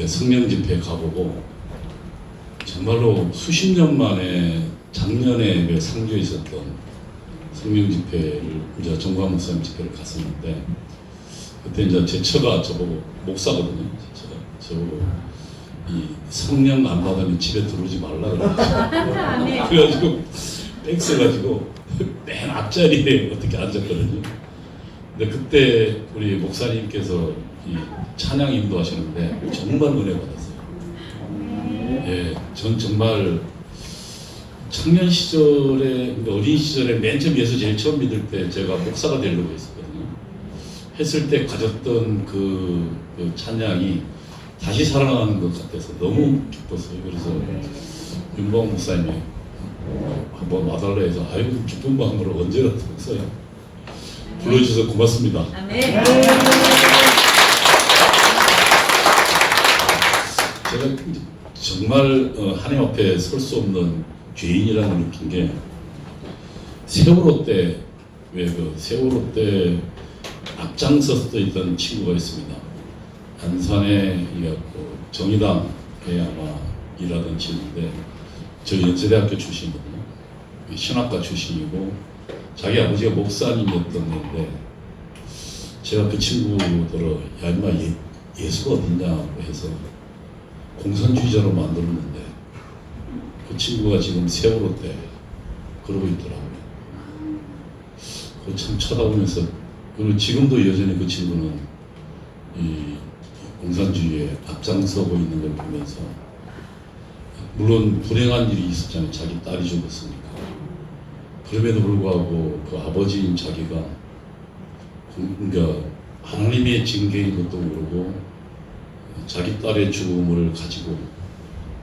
성령 집회 가보고 정말로 수십 년 만에 작년에 그 상주에 있었던 성령 집회를 이제 정광 목사님 집회를 갔었는데 그때 이제 제 처가 저보고 목사거든요. 제 처가 저보고 이 성령 안 받으면 집에 들어오지 말라 그래가지고 그래가지고 백 써가지고 맨 앞자리에 어떻게 앉았거든요. 근데 그때 우리 목사님께서 이 찬양 인도하시는데 정말 은혜 받았어요. 예, 전 정말 청년 시절에 어린 시절에 맨 처음 예수 제일 처음 믿을 때 제가 목사가 되려고 했었거든요. 했을 때 가졌던 그 찬양이 다시 살아나는 것 같아서 너무 기뻤어요. 그래서 윤봉 목사님이 한번 와달라 해서 아이고 기쁜 마음으로 언제라도 목사님 불러주셔서 고맙습니다. 제가 정말 하나님 앞에 설 수 없는 죄인이라는 걸 느낀 게 세월호 때 왜 그 세월호 때 앞장서서 있던 친구가 있습니다. 안산에 이갖고 정의당에 아마 일하던 친구인데 저 연세대학교 출신이거든요. 신학과 출신이고 자기 아버지가 목사님이었던 애인데 제가 그 친구들을 야 임마 예수가 어딨냐고 해서 공산주의자로 만들었는데 그 친구가 지금 세월호 때 그러고 있더라고요. 그거 참 쳐다보면서 그리고 지금도 여전히 그 친구는 이 공산주의에 앞장서고 있는 걸 보면서 물론 불행한 일이 있었잖아요. 자기 딸이 죽었으니까. 그럼에도 불구하고 그 아버지인 자기가 그러니까 하나님의 징계인 것도 모르고 자기 딸의 죽음을 가지고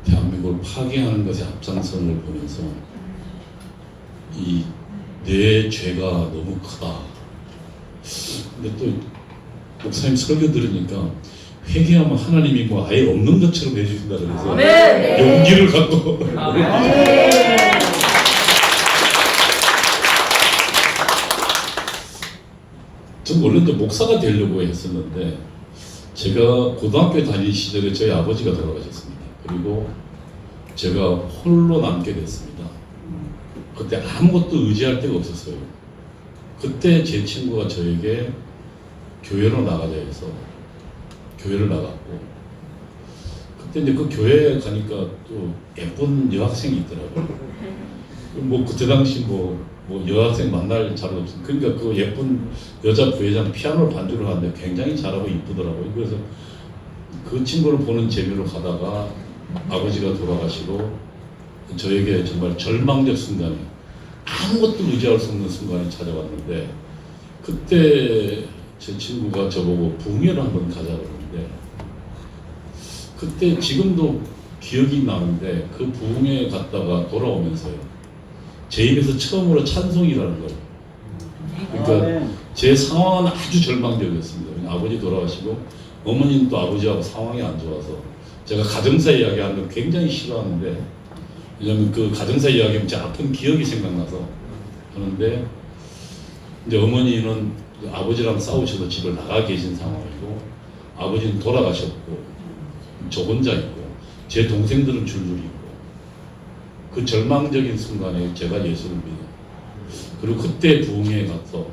대한민국을 파괴하는 것에 앞장서는 걸 보면서 이 내 죄가 너무 크다. 근데 또 목사님 설교 들으니까 회개하면 하나님이 뭐 아예 없는 것처럼 해주신다 그래서 용기를 갖고 전 원래 목사가 되려고 했었는데 제가 고등학교 다닐 시절에 저희 아버지가 돌아가셨습니다. 그리고 제가 홀로 남게 됐습니다. 그때 아무것도 의지할 데가 없었어요. 그때 제 친구가 저에게 교회로 나가자 해서 교회를 나갔고 그때 이제 그 교회에 가니까 또 예쁜 여학생이 있더라고요. 뭐 그때 당시 뭐 여학생 만날 자리도 없어. 그러니까 그 예쁜 여자 부회장 피아노 반주를 하는데 굉장히 잘하고 이쁘더라고요. 그래서 그 친구를 보는 재미로 가다가 아버지가 돌아가시고 저에게 정말 절망적 순간이 아무것도 의지할 수 없는 순간이 찾아왔는데 그때 제 친구가 저보고 부흥회를 한번 가자 그러는데 그때 지금도 기억이 나는데 그 부흥회 갔다가 돌아오면서요. 제 입에서 처음으로 찬송이라는 걸. 그러니까 제 상황은 아주 절망적이었습니다. 아버지 돌아가시고 어머니는 또 아버지하고 상황이 안 좋아서 제가 가정사 이야기하는 걸 굉장히 싫어하는데 왜냐면 그 가정사 이야기하면 제 아픈 기억이 생각나서 하는데 이제 어머니는 아버지랑 싸우셔서 집을 나가 계신 상황이고 아버지는 돌아가셨고 저 혼자 있고 제 동생들은 줄줄이 있고 그 절망적인 순간에 제가 예수를 믿어 그리고 그때 부흥회에 가서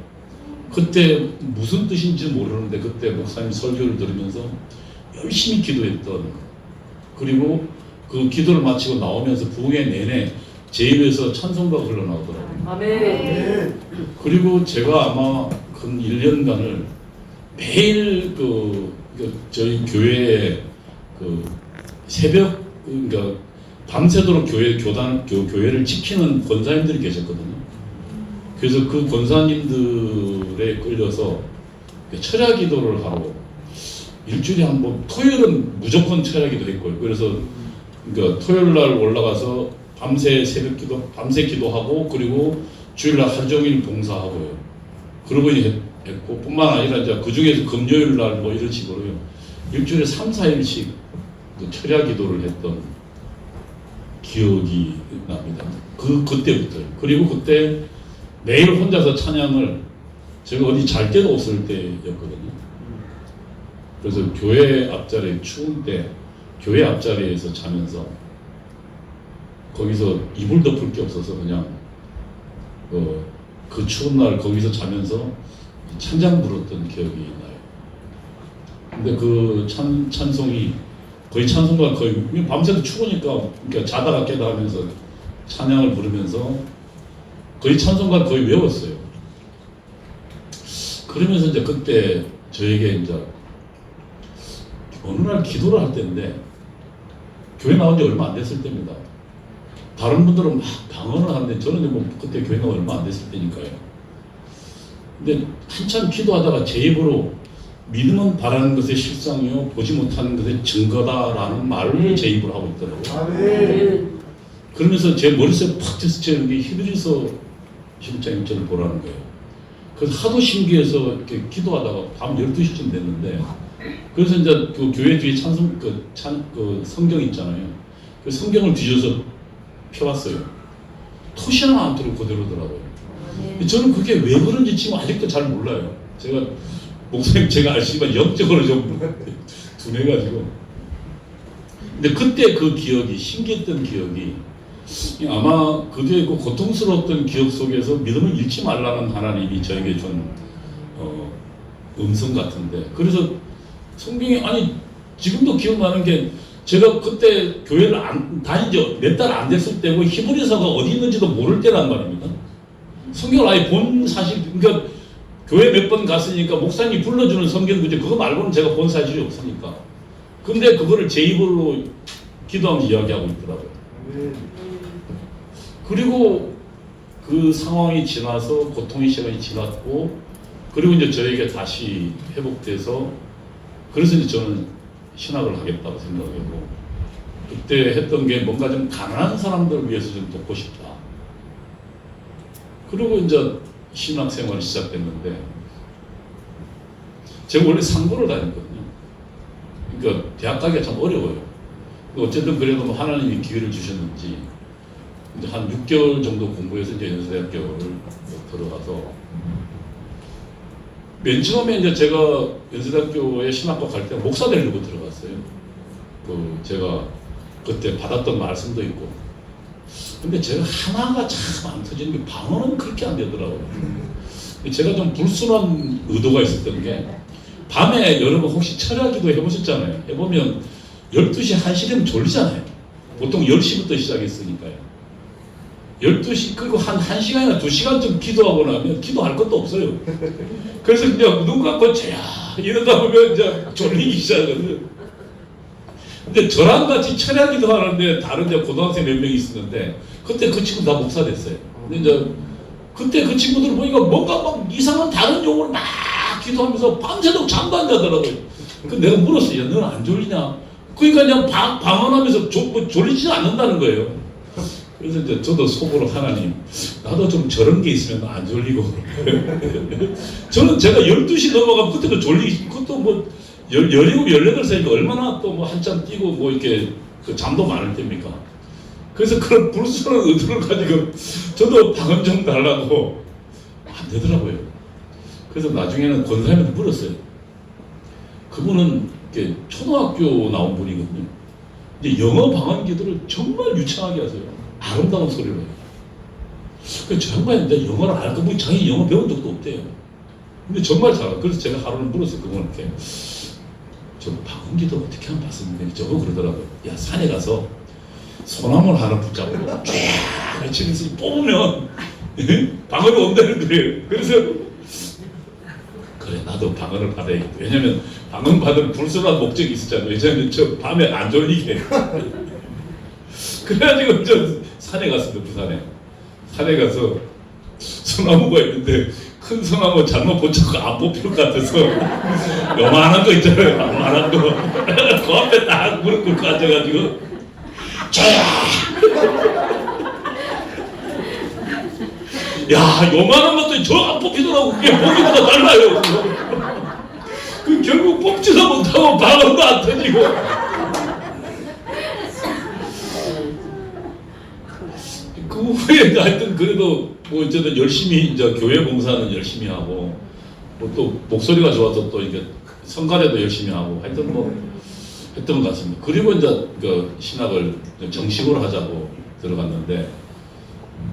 그때 무슨 뜻인지 모르는데 그때 목사님 설교를 들으면서 열심히 기도했던 그리고 그 기도를 마치고 나오면서 부흥회 내내 제 입에서 찬송가가 흘러나오더라고요. 아멘. 그리고 제가 아마 근 1년간을 매일 저희 교회에 새벽 그러니까 밤새도록 교회를 지키는 권사님들이 계셨거든요. 그래서 그 권사님들에 끌려서 철야 기도를 하고 일주일에 한 번 토요일은 무조건 철야 기도 했고요. 그래서 그러니까 토요일 날 올라가서 밤새 새벽 기도, 밤새 기도하고 그리고 주일날 하루 종일 봉사하고요. 그러고 했고 뿐만 아니라 이제 그 중에서 금요일 날 뭐 이런 식으로요. 일주일에 3, 4일씩 그 철야 기도를 했던 기억이 납니다. 그때부터요. 그리고 그때 매일 혼자서 찬양을 제가 어디 잘 데도 없을 때였거든요. 그래서 교회 앞자리에 추울 때 교회 앞자리에서 자면서 거기서 이불 덮을 게 없어서 그냥 그 추운 날 거기서 자면서 찬장 부르던 기억이 나요. 근데 그 찬송이 거의 찬송가 거의 밤새도 추우니까 그러니까 자다가 깨다 하면서 찬양을 부르면서 거의 찬송가 거의 외웠어요. 그러면서 이제 그때 저에게 이제 어느 날 기도를 할 때인데 교회 나온 지 얼마 안 됐을 때입니다. 다른 분들은 막 방언을 하는데 저는 뭐 그때 교회 나온 얼마 안 됐을 때니까요. 근데 한참 기도하다가 제 입으로 믿음은 바라는 것의 실상이요 보지 못하는 것의 증거다라는 말을 제 입으로 하고 있더라고요. 그러면서 제 머릿속에 팍 드스치는 게 히브리서 11장 1절을 보라는 거예요. 그래서 하도 신기해서 이렇게 기도하다가 밤 12시쯤 됐는데 그래서 이제 그 교회 뒤에 그 성경 있잖아요. 그 성경을 뒤져서 펴봤어요. 토시 하나 안 들고 그대로더라고요. 저는 그게 왜 그런지 지금 아직도 잘 몰라요. 제가 목사님 제가 알지만 영적으로 좀 둔해가지고. 근데 그때 그 기억이 신기했던 기억이 아마 그게 그 고통스러웠던 기억 속에서 믿음을 잃지 말라는 하나님이 저에게 준 음성 같은데 그래서 성경이 아니 지금도 기억나는 게 제가 그때 교회를 다닌 지 몇 달 안 됐을 때고 히브리서가 어디 있는지도 모를 때란 말입니다. 성경을 아예 본 사실 그러니까 교회 몇 번 갔으니까 목사님이 불러주는 성경 구절 그거 말고는 제가 본 사실이 없으니까 근데 그거를 제 입으로 기도하면서 이야기하고 있더라고요. 그리고 그 상황이 지나서 고통의 시간이 지났고 그리고 이제 저에게 다시 회복돼서 그래서 이제 저는 신학을 하겠다고 생각하고 그때 했던 게 뭔가 좀 가난한 사람들을 위해서 좀 돕고 싶다. 그리고 이제 신학 생활이 시작됐는데 제가 원래 상고를 다녔거든요. 그러니까 대학 가기가 참 어려워요. 어쨌든 그래도 뭐 하나님이 기회를 주셨는지 이제 한 6개월 정도 공부해서 이제 연세대학교를 들어가서 맨 처음에 이제 제가 연세대학교에 신학과 갈 때 목사 되려고 들어갔어요. 그 제가 그때 받았던 말씀도 있고. 근데 제가 하나가 참 안 터지는 게 방언은 그렇게 안 되더라고요. 제가 좀 불순한 의도가 있었던 게 밤에 여러분 혹시 철야기도 해보셨잖아요. 해보면 12시 1시되면 졸리잖아요. 보통 10시부터 시작했으니까요. 12시 그리고 한 1시간이나 2시간쯤 기도하고 나면 기도할 것도 없어요. 그래서 그냥 눈 감고 자 이러다 보면 이제 졸리기 시작하거든요. 근데 저랑 같이 철야기도 하는데 다른 이제 고등학생 몇 명이 있었는데 그때 그 친구 다 목사 됐어요. 근데 이제 그때 그 친구들 보니까 뭔가 막 이상한 다른 용어를 막 기도하면서 밤새도록 잠도 안 자더라고요. 그 내가 물었어요. 야, 너는 안 졸리냐? 그러니까 그냥 방언하면서 졸리지 않는다는 거예요. 그래서 이제 저도 속으로 하나님 나도 좀 저런 게 있으면 안 졸리고 저는 제가 12시 넘어가면 그때도 그것도 뭐 17, 18살이니까 얼마나 또 뭐 한참 뛰고 뭐 이렇게 그 잠도 많을 때입니까? 그래서 그런 불순한 의도를 가지고 저도 방언 좀 달라고 안 되더라고요. 그래서 나중에는 권사님한테 물었어요. 그분은 이렇게 초등학교 나온 분이거든요. 이제 영어 방언 기도를 정말 유창하게 하세요. 아름다운 소리로 해요. 그래서 저 양반인데 영어를 알고 보니 자기 영어 배운 적도 없대요. 근데 정말 잘하고 그래서 제가 하루는 물었어요. 그분한테 저 방언 기도 어떻게 하면 봤습니까? 저거 그러더라고요. 야 산에 가서 소나무를 하나 붙잡고 쫙 치면서 뽑으면 방언이 온다는 거예요. 그래서 그래 나도 방언을 받아야겠다. 왜냐면 방언 받은 불순한 목적이 있었잖아요. 왜냐면 저 밤에 안 졸리게. 그래가지고 저 산에 갔습니다. 부산에. 산에 가서 소나무가 있는데 큰 소나무 잘못 붙잡고 안 뽑힐 것 같아서 요만한 거 있잖아요. 요만한 거. 그 앞에 딱 무릎 꿇고 앉아가지고 저야! 야 요만한 것도 저 안 뽑히더라고. 그게 보기보다 달라요. 그 결국 뽑지도 못하고 방언도 안 터지고 그 후에 하여튼 그래도 뭐 어쨌든 열심히 이제 교회 봉사는 열심히 하고 뭐 또 목소리가 좋아서 또 이게 성가대도 열심히 하고 하여튼 뭐 했던 것 같습니다. 그리고 이제 그 신학을 정식으로 하자고 들어갔는데,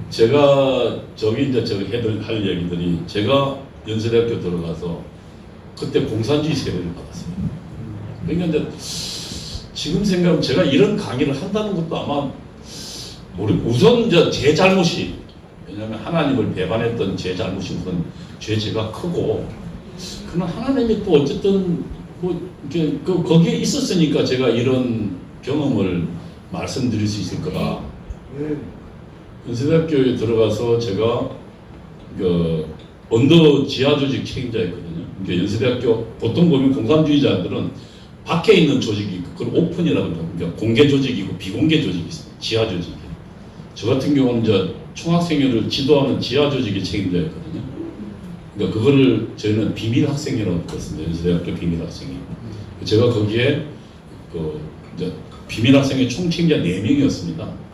제가 저기 이제 저기 할 얘기들이, 제가 연세대학교 들어가서 그때 공산주의 세례를 받았어요. 그러니까 이제 지금 생각하면 제가 이런 강의를 한다는 것도 아마 우선 제 잘못이, 왜냐하면 하나님을 배반했던 제 잘못이 우선 죄가 크고, 그러나 하나님이 또 어쨌든 뭐 이렇게 거기에 있었으니까 제가 이런 경험을 말씀드릴 수 있을 거다. 연세대학교에 들어가서 제가 그 언더 지하 조직 책임자였거든요. 그러니까 연세대학교 보통 보면 공산주의자들은 밖에 있는 조직이 있고, 그걸 오픈이라고 합니다. 그러니까 공개 조직이고 비공개 조직이 있습니다. 지하 조직이. 저 같은 경우는 이제 총학생회를 지도하는 지하 조직의 책임자였거든요. 그러니까 그거를 저희는 비밀 학생회라고 불렀습니다. 연세대학교 비밀 학생회. 제가 거기에 그 이제 비밀 학생회 총 책임자 4명이었습니다.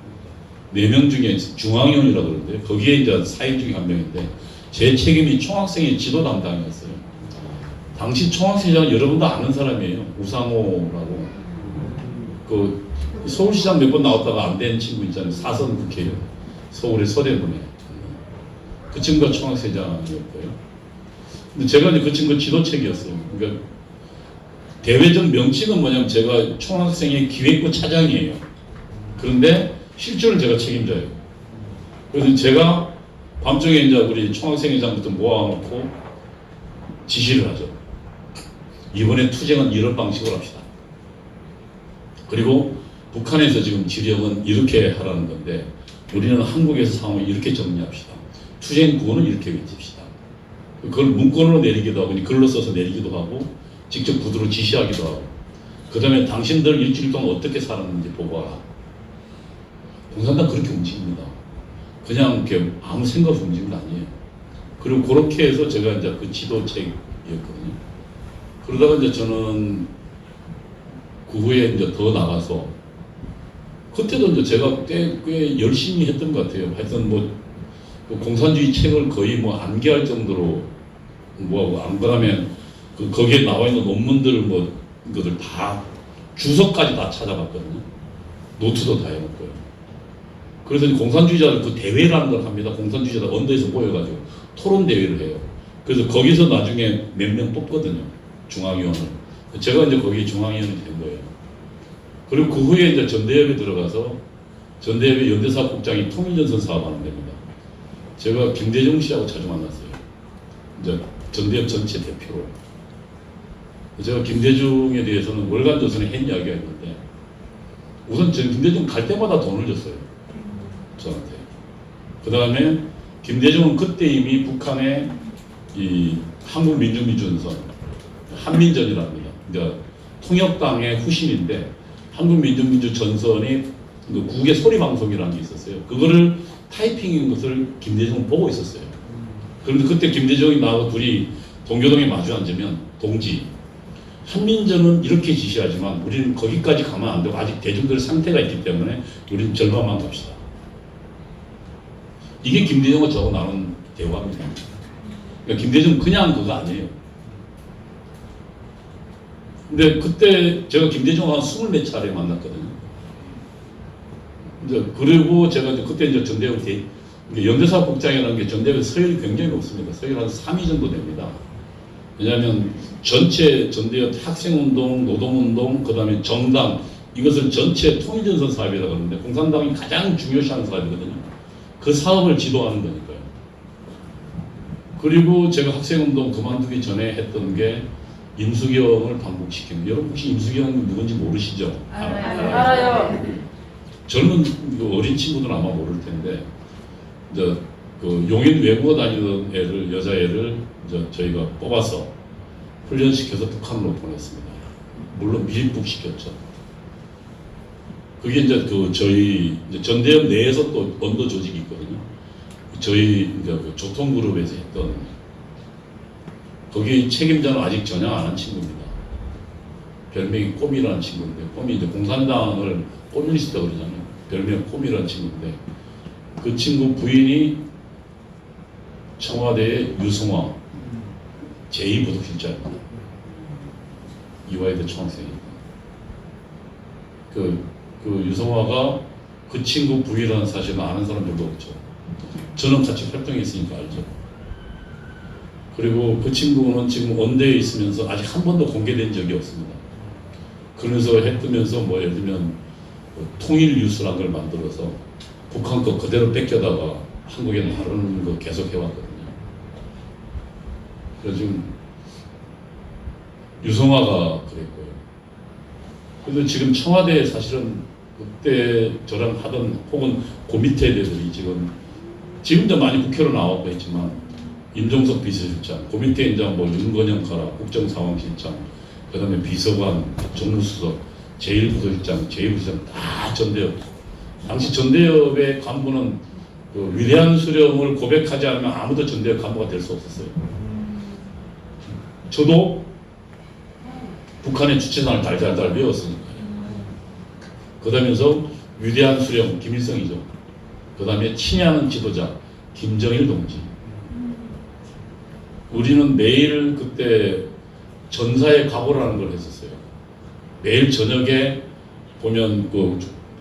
4명 중에 중앙위원이라고 그러는데, 거기에 이제 사인 중에 한 명인데, 제 책임이 총학생회 지도 담당이었어요. 당시 총학생회장은 여러분도 아는 사람이에요. 우상호라고. 그 서울시장 몇 번 나왔다가 안 된 친구 있잖아요. 사선 국회의원. 서울의 서대문에. 그 친구가 총학생회장이었고요. 근데 제가 이제 그 친구 지도책이었어요. 그러니까 대외적 명칭은 뭐냐면 제가 총학생회 기획부 차장이에요. 그런데 실제로 제가 책임져요. 그래서 제가 밤중에 이제 우리 총학생회장부터 모아놓고 지시를 하죠. 이번에 투쟁은 이런 방식으로 합시다. 그리고 북한에서 지금 지령은 이렇게 하라는 건데, 우리는 한국에서 상황을 이렇게 정리합시다. 투쟁 구호는 이렇게 외칩시다. 그걸 문건으로 내리기도 하고, 글로 써서 내리기도 하고, 직접 구두로 지시하기도 하고, 그 다음에 당신들 일주일 동안 어떻게 살았는지 보고하라. 공산당 그렇게 움직입니다. 그냥 이렇게 아무 생각 없이 움직이는 거 아니에요. 그리고 그렇게 해서 제가 이제 그 지도책이었거든요. 그러다가 이제 저는 그 후에 이제 더 나가서, 그때도 이제 제가 꽤 열심히 했던 것 같아요. 하여튼 뭐 공산주의 책을 거의 뭐 암기할 정도로 뭐하고, 안 그러면 거기에 나와 있는 논문들 뭐 이것들 다 주석까지 다 찾아봤거든요. 노트도 다 해놓고요. 그래서 공산주의자들 그 대회라는 걸 합니다. 공산주의자들 언더에서 모여가지고 토론 대회를 해요. 그래서 거기서 나중에 몇 명 뽑거든요. 중앙위원을. 제가 이제 거기 중앙위원이 된 거예요. 그리고 그 후에 이제 전대협에 들어가서, 전대협의 연대사업국장이 통일전선 사업하는 데입니다. 제가 김대중 씨하고 자주 만났어요. 이제 전대협 전체 대표로. 제가 김대중에 대해서는 월간조선에 한 이야기가 있는데, 우선 전 김대중 갈 때마다 돈을 줬어요. 저한테. 그 다음에 김대중은 그때 이미 북한의 이 한국민주민주전선, 한민전이랍니다. 그러니까 통역당의 후신인데, 한국민주민주전선이 그 국외 소리방송이라는 게 있었어요. 그거를 타이핑인 것을 김대중은 보고 있었어요. 그런데 그때 김대중이 나하고 둘이 동교동에 마주 앉으면, 동지, 한민전은 이렇게 지시하지만 우리는 거기까지 가면 안 되고 아직 대중들 상태가 있기 때문에 우리는 절반만 갑시다. 이게 김대중과 저하고 나눈 대화입니다. 그러니까 김대중은 그냥 그거 아니에요. 근데 그때 제가 김대중과 한 20몇 차례 만났거든요. 이제 그리고 제가 이제 그때 이제 전대협 연대사업국장이라는 게 전대협에 서열이 굉장히 높습니다. 서열 한 3위 정도 됩니다. 왜냐하면 전체 전대협 학생운동, 노동운동, 그 다음에 정당, 이것을 전체 통일전선 사업이라고 하는데, 공산당이 가장 중요시하는 사업이거든요. 그 사업을 지도하는 거니까요. 그리고 제가 학생운동 그만두기 전에 했던 게 임수경을 방북시키는. 여러분 혹시 임수경이 누군지 모르시죠? 알아요. 젊은 어린 친구들은 아마 모를 텐데, 이제 그 용인 외국어 다니던 애를, 여자애를 이제 저희가 뽑아서 훈련시켜서 북한으로 보냈습니다. 물론 밀입국시켰죠. 그게 이제 그 저희 이제 전대협 내에서 또 언더 조직이 있거든요. 저희 이제 그 조통그룹에서 했던, 거기 책임자는 아직 전향 안 한 친구입니다. 별명이 꼬미라는 친구인데, 꼬미 이제 공산당을 꼬미니스트다 그러잖아요. 별명 꼬미라는 친구인데, 그 친구 부인이 청와대의 유승화 제2부속실장입니다. 이화여대 총학생입니다. 그 유성화가 그 친구 부인이라는 사실은 아는 사람 별로 없죠. 저는 같이 활동했으니까 알죠. 그리고 그 친구는 지금 원대에 있으면서 아직 한 번도 공개된 적이 없습니다. 그러면서 해뜨면서 뭐 예를 들면 통일 뉴스라는 걸 만들어서 북한 거 그대로 뺏겨다가 한국에 나르는 거 계속 해왔거든요. 그래서 지금 유성화가 그랬고요. 그래서 지금 청와대에 사실은 그때 저랑 하던 혹은 그 밑에 애들이 지금도 많이 국회로 나왔고 했지만 임종석 비서실장, 그 밑에 이제 뭐 윤건영 가라 국정상황실장, 그 다음에 비서관, 정무수석, 제1부서실장, 제2부서실장 다 전대협. 당시 전대협의 간부는 그 위대한 수령을 고백하지 않으면 아무도 전대협 간부가 될 수 없었어요. 저도 북한의 주체상을 달달달 외웠으니까요. 그러면서 위대한 수령 김일성이죠. 그 다음에 친애하는 지도자 김정일 동지. 우리는 매일 그때 전사의 각오라는 걸 했었어요. 매일 저녁에 보면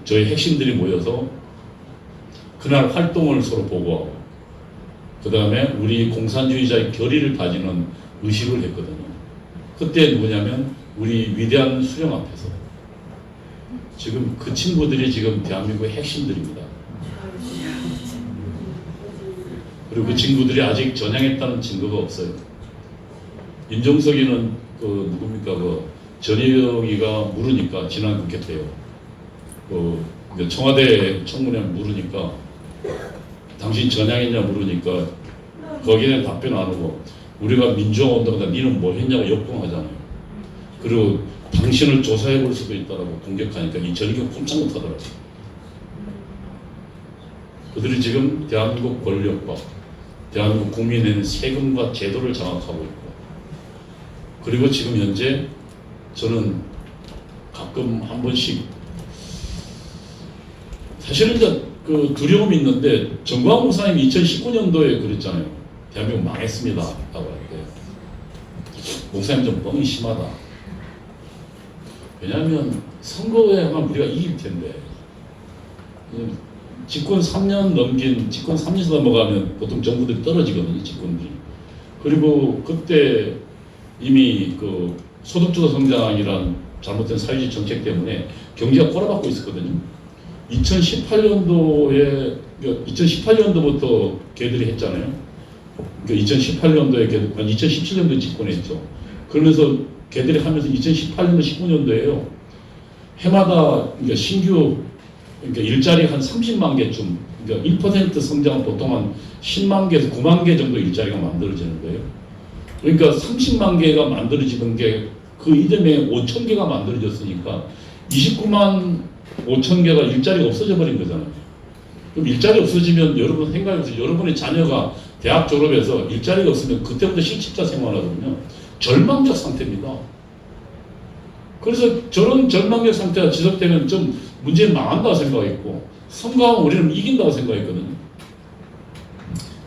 저희 핵심들이 모여서 그날 활동을 서로 보고하고 그 다음에 우리 공산주의자의 결의를 다지는 의식을 했거든요. 그때 누구냐면 우리 위대한 수령 앞에서 지금 그 친구들이 지금 대한민국의 핵심들입니다. 그리고 그 친구들이 아직 전향했다는 증거가 없어요. 임종석이는 누굽니까 전희영이가 물으니까 지난 국회 때요. 청와대 청문회 물으니까 당신 전향했냐 물으니까 거기에 답변 안 하고 우리가 민주화 운동하다 니는 뭐 했냐고 역공하잖아요. 그리고 당신을 조사해 볼 수도 있다라고 공격하니까 이 전희경 꼼짝 못 하더라고요. 그들이 지금 대한민국 권력과 대한민국 국민의 세금과 제도를 장악하고 있고 그리고 지금 현재 저는 가끔 한 번씩 사실은 이제 두려움이 있는데 정광훈 목사님이 2019년도에 그랬잖아요. 대한민국 망했습니다 라고 할 때 목사님 좀 뻥이 심하다. 왜냐하면 선거에 하면 우리가 이길 텐데 집권 3년 넘어가면 보통 정부들이 떨어지거든요. 집권들이. 그리고 그때 이미 소득주도 성장이란 잘못된 사회주의 정책 때문에 경제가 꼬라박고 있었거든요. 2018년도부터 걔들이 했잖아요. 2018년도에 2017년도에 집권했죠. 그러면서 걔들이 하면서 2018년도 19년도에요. 해마다 신규 일자리 한 30만 개쯤, 1% 성장은 보통 한 10만 개에서 9만 개 정도 일자리가 만들어지는 거예요. 그러니까 30만 개가 만들어지는 게 그 이듬해 5천 개가 만들어졌으니까 29만 5천 개가 일자리가 없어져 버린 거잖아요. 그럼 일자리 없어지면 여러분 생각해보세요. 여러분의 자녀가 대학 졸업해서 일자리가 없으면 그때부터 실직자 생활하거든요. 절망적 상태입니다. 그래서 저런 절망적 상태가 지속되면 좀 문제는 망한다고 생각했고 선거하면 우리는 이긴다고 생각했거든요.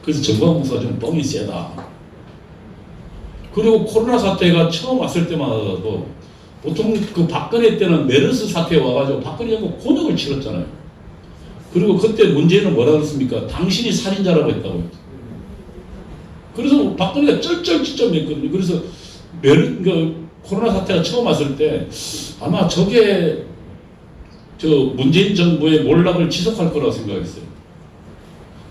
그래서 정광훈 목사가 좀 뻥이 세다. 그리고 코로나 사태가 처음 왔을 때마다도 보통 박근혜 때는 메르스 사태 와가지고 박근혜 정부 곤욕을 치렀잖아요. 그리고 그때 문제는 뭐라 그랬습니까? 당신이 살인자라고 했다고 했죠. 그래서 박근혜가 쩔쩔쩔쩔했거든요. 그래서 코로나 사태가 처음 왔을 때 아마 저게 문재인 정부의 몰락을 지속할 거라고 생각했어요.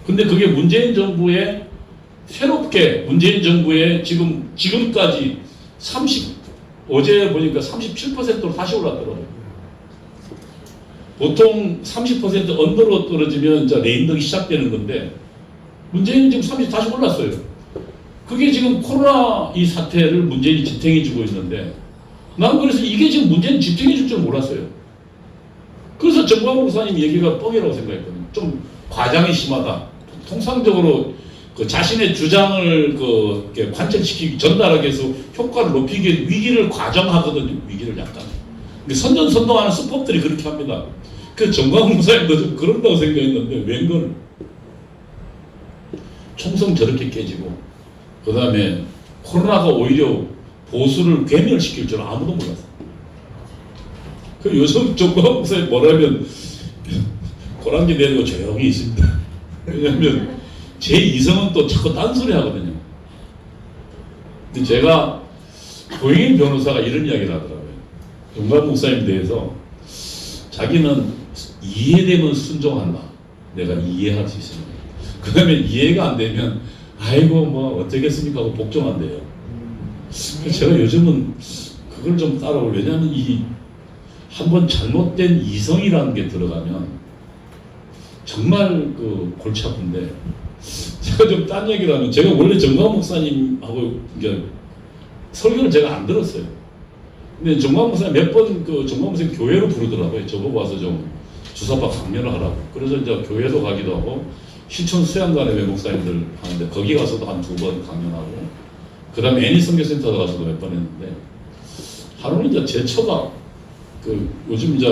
근데 그게 문재인 정부의 새롭게 문재인 정부의 지금까지 어제 보니까 37%로 다시 올랐더라고요. 보통 30% 언더로 떨어지면 이제 레임덕이 시작되는 건데 문재인은 지금 30 다시 올랐어요. 그게 지금 코로나 이 사태를 문재인이 지탱해 주고 있는데 난 그래서 이게 지금 문재인 지탱해 줄 줄 몰랐어요. 그래서 정광훈 목사님 얘기가 뻥이라고 생각했거든요. 좀 과장이 심하다. 통상적으로 자신의 주장을 관철시키기 전달하기 위해서 효과를 높이기 위해 위기를 과장하거든요. 위기를 약간. 선전선동하는 수법들이 그렇게 합니다. 그 정광훈 목사님도 좀 그런다고 생각했는데 웬걸 총성 저렇게 깨지고 그 다음에 코로나가 오히려 보수를 괴멸시킬 줄 아무도 몰랐어요. 그 요즘 정광 목사님 뭐라면 고랑지 내리고 조용히 있습니다. 왜냐하면 제 이성은 또 자꾸 딴소리 하거든요. 근데 제가 고영인 변호사가 이런 이야기를 하더라고요. 정광 목사님에 대해서 자기는 이해되면 순종한다. 내가 이해할 수 있습니다. 그 다음에 이해가 안 되면 아이고 뭐 어쩌겠습니까 하고 복종한대요. 제가 요즘은 그걸 좀 따라올. 왜냐하면 이 한번 잘못된 이성이라는 게 들어가면 정말 그 골치 아픈데, 제가 좀 딴 얘기를 하면 제가 원래 정광 목사님하고 이제 설교를 제가 안 들었어요. 근데 정광 목사님 몇 번 그 정광 목사님 교회로 부르더라고요. 저보고 와서 좀 주사파 강연을 하라고. 그래서 이제 교회도 가기도 하고 신촌 수양관에 외목사님들 하는데 거기 가서도 한 2번 강연하고, 그 다음에 애니선교센터 가서도 몇 번 했는데, 하루는 이제 제 처가 그 요즘 이제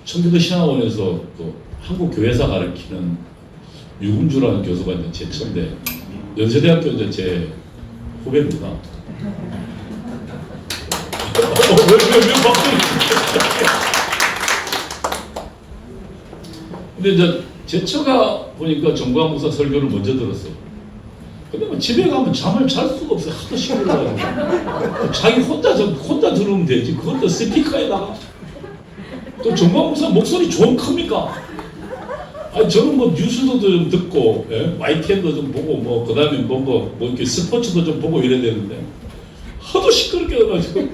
청교도 신학원에서 그 한국 교회사 가르치는 유금주라는 교수가 이제 제 처인데 연세대학교 이제 제 후배입니다. 왜 박수? 근데 이제 제 처가 보니까 정광 목사 설교를 먼저 들었어요. 근데 뭐 집에 가면 잠을 잘 수가 없어요. 하도 시끄러워가지고. 자기 혼자 들으면 되지. 그것도 스피커에다가. 또 정광 목사 목소리 좀 큽니까? 아니 저는 뭐 뉴스도 좀 듣고, 예? YTN도 좀 보고, 뭐 그다음에 뭐 이렇게 스포츠도 좀 보고 이래야 되는데 하도 시끄럽게 해가지고.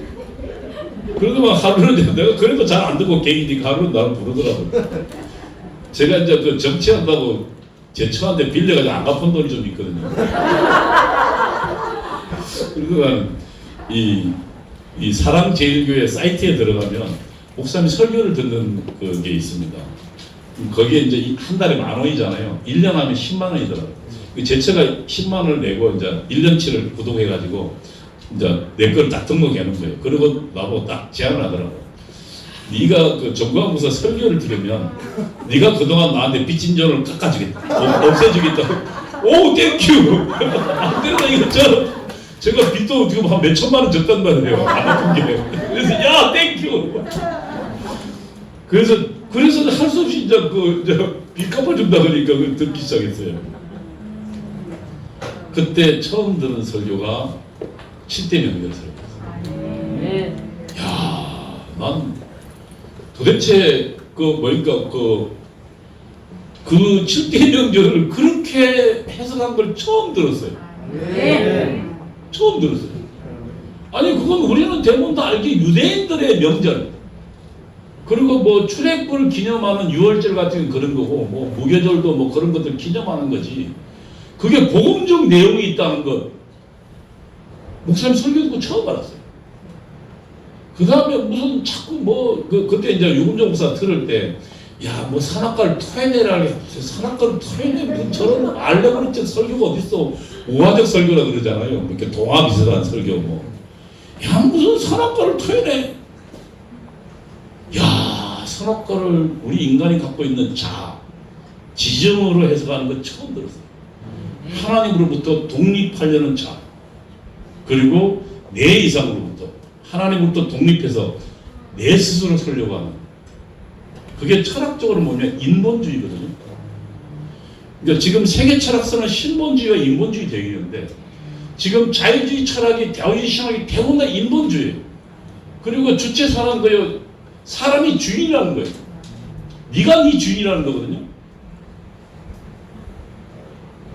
그러더만 하루는 내가 그래도 잘 안 듣고 개인이니까 하루는 나를 부르더라고요. 제가 이제 그 정치한다고 제 처한테 빌려가지고 안 갚은 돈이 좀 있거든요. 그래서 이 사랑제일교회 사이트에 들어가면 목사님 설교를 듣는 그게 있습니다. 거기에 이제 한 달에 10,000원이잖아요. 1년 하면 10만 원이더라고요. 제 처가 10만 원을 내고 이제 1년치를 구독해가지고 이제 내 걸 딱 등록해 놓은 거예요. 그리고 나보고 딱 제안을 하더라고요. 네가 그 정광 목사 설교를 들으면 네가 그동안 나한테 빚진 돈을 깎아주겠다. 없애주겠다. 오 땡큐. 안 되나 이거 제가 빚도 지금 한 몇천만 원 졌단 말이에요. 안 아픈 게. 그래서 야 땡큐. 그래서 할 수 없이 이제 빚 갚아준다 그러니까 그걸 듣기 시작했어요. 그때 처음 들은 설교가 7대 명절 설교였어요. 네. 야, 난 도대체 그 7대 명절을 그렇게 해석한 걸 처음 들었어요. 네. 처음 들었어요. 아니 그건 우리는 대부분 다 알기 유대인들의 명절. 그리고 뭐 출애굽을 기념하는 유월절 같은 그런 거고, 뭐 무교절도 뭐 그런 것들 기념하는 거지. 그게 복음적 내용이 있다는 것 목사님 설교 듣고 처음 알았어요. 그 다음에 무슨 자꾸 그때 이제 유금정 목사 들을 때, 야, 뭐 산악가를 토해내라. 산악가를 토해내. 무슨 저런 알레고리적 설교가 어딨어. 우화적 설교라 그러잖아요. 이렇게 동화 비슷한 설교 뭐. 야, 무슨 산악가를 토해내. 야, 산악가를 우리 인간이 갖고 있는 지정으로 해석하는 거 처음 들었어요. 하나님으로부터 독립하려는 그리고 내 이상으로부터 하나님으로부터 독립해서 내 스스로 살려고 하는, 그게 철학적으로 뭐냐면 인본주의거든요. 그러니까 지금 세계 철학서는 신본주의와 인본주의 대결인데, 지금 자유주의 철학이 다윈 신학이 대부분 다 인본주의예요. 그리고 주체 사는 거예요. 사람이 주인이라는 거예요. 네가 네 주인이라는 거거든요.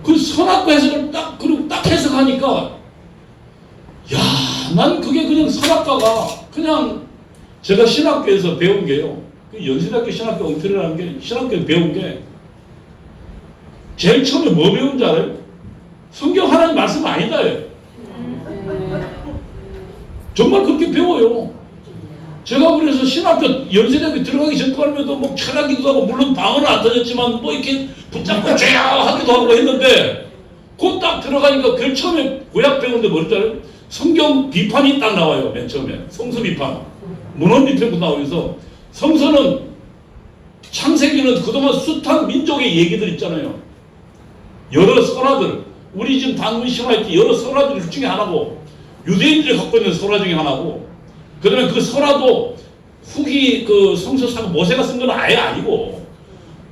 그 선악과 해석을 그리고 딱 해석하니까, 야, 난 그게 그냥 선악과가 그냥 제가 신학교에서 배운 게요. 그 연세대학교 신학교 엉터리라는 게 신학교에서 배운 게 제일 처음에 뭐 배운 줄 알아요? 성경 하나님 말씀 아니다. 정말 그렇게 배워요. 제가 그래서 신학교 연세대학교 들어가기 전까지도 뭐 철학기도 하고, 물론 방언은 안 터졌지만 뭐 이렇게 붙잡고 죄야 하기도 하고 했는데, 그 딱 들어가니까 그 처음에 구약 배우는데 뭐랬잖아요 성경 비판이 딱 나와요. 맨 처음에 성서 비판, 문헌 비판도 나오면서, 성서는 창세기는 그동안 숱한 민족의 얘기들 있잖아요. 여러 설화들, 우리 지금 단군 신화에 여러 설화들 중에 하나고, 유대인들이 갖고 있는 설화 중에 하나고, 그 다음에 그 설화도 후기 그 성서사가 모세가 쓴 건 아예 아니고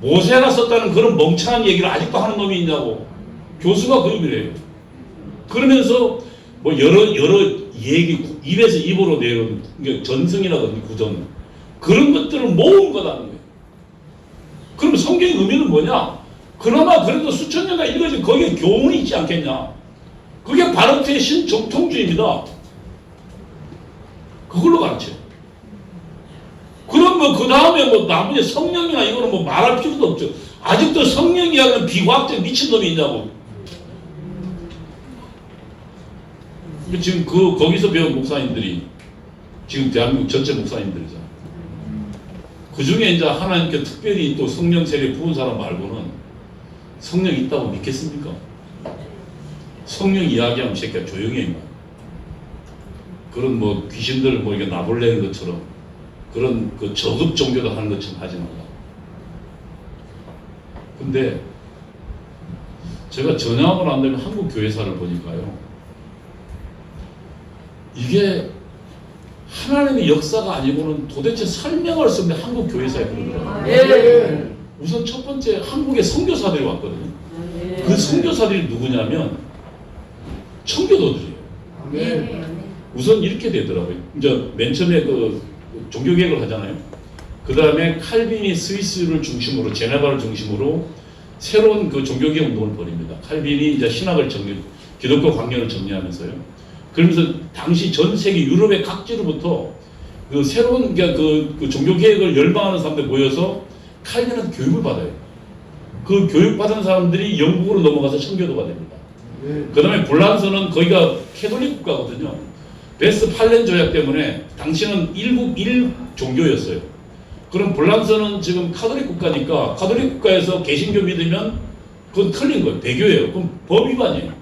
모세가 썼다는 그런 멍청한 얘기를 아직도 하는 놈이 있냐고. 교수가 그 의미래요. 그러면서 뭐 여러 얘기 입에서 입으로 내는 전승이라든지 구전 그런 것들을 모은 거라는 거예요. 그럼 성경의 의미는 뭐냐? 그나마 그래도 수천 년간 읽어진 거기에 교훈이 있지 않겠냐? 그게 바르트의 신정통주의입니다. 그걸로 가르쳐요. 그럼 뭐 그 다음에 뭐 나머지 성령이나 이거는 뭐 말할 필요도 없죠. 아직도 성령 이야기는 비과학적 미친놈이 있냐고. 지금 거기서 배운 목사님들이 지금 대한민국 전체 목사님들이잖아. 그 중에 이제 하나님께 특별히 또 성령 세례 부은 사람 말고는 성령이 있다고 믿겠습니까? 성령 이야기하면 새끼야 조용히 해 임마. 그런 뭐 귀신들 뭐 이게 나불내는 것처럼 그런 그 저급 종교도 하는 것처럼 하지 말라. 근데 제가 전향을 안 되면 한국 교회사를 보니까요. 이게 하나님의 역사가 아니고는 도대체 설명할 수 없는 한국 교회사에 그러더라고요. 예. 우선 첫 번째 한국에 선교사들이 왔거든요. 그 선교사들이 누구냐면 청교도들이에요. 우선 이렇게 되더라고요. 이제 맨 처음에 그 종교개혁을 하잖아요. 그 다음에 칼빈이 스위스를 중심으로 제네바를 중심으로 새로운 그 종교개혁 운동을 벌입니다. 칼빈이 이제 신학을 기독교 강령을 정리하면서요. 그러면서 당시 전 세계 유럽의 각지로부터 그 새로운 그 종교개혁을 열망하는 사람들 모여서 칼빈은 교육을 받아요. 그 교육받은 사람들이 영국으로 넘어가서 청교도가 됩니다. 그 다음에 불란서는 거기가 캐톨릭 국가거든요. 베스트팔렌 조약 때문에 당시는 일국 1종교였어요. 그럼 불란서는 지금 카톨릭 국가니까 카톨릭 국가에서 개신교 믿으면 그건 틀린 거예요. 배교예요. 그럼 법 위반이에요.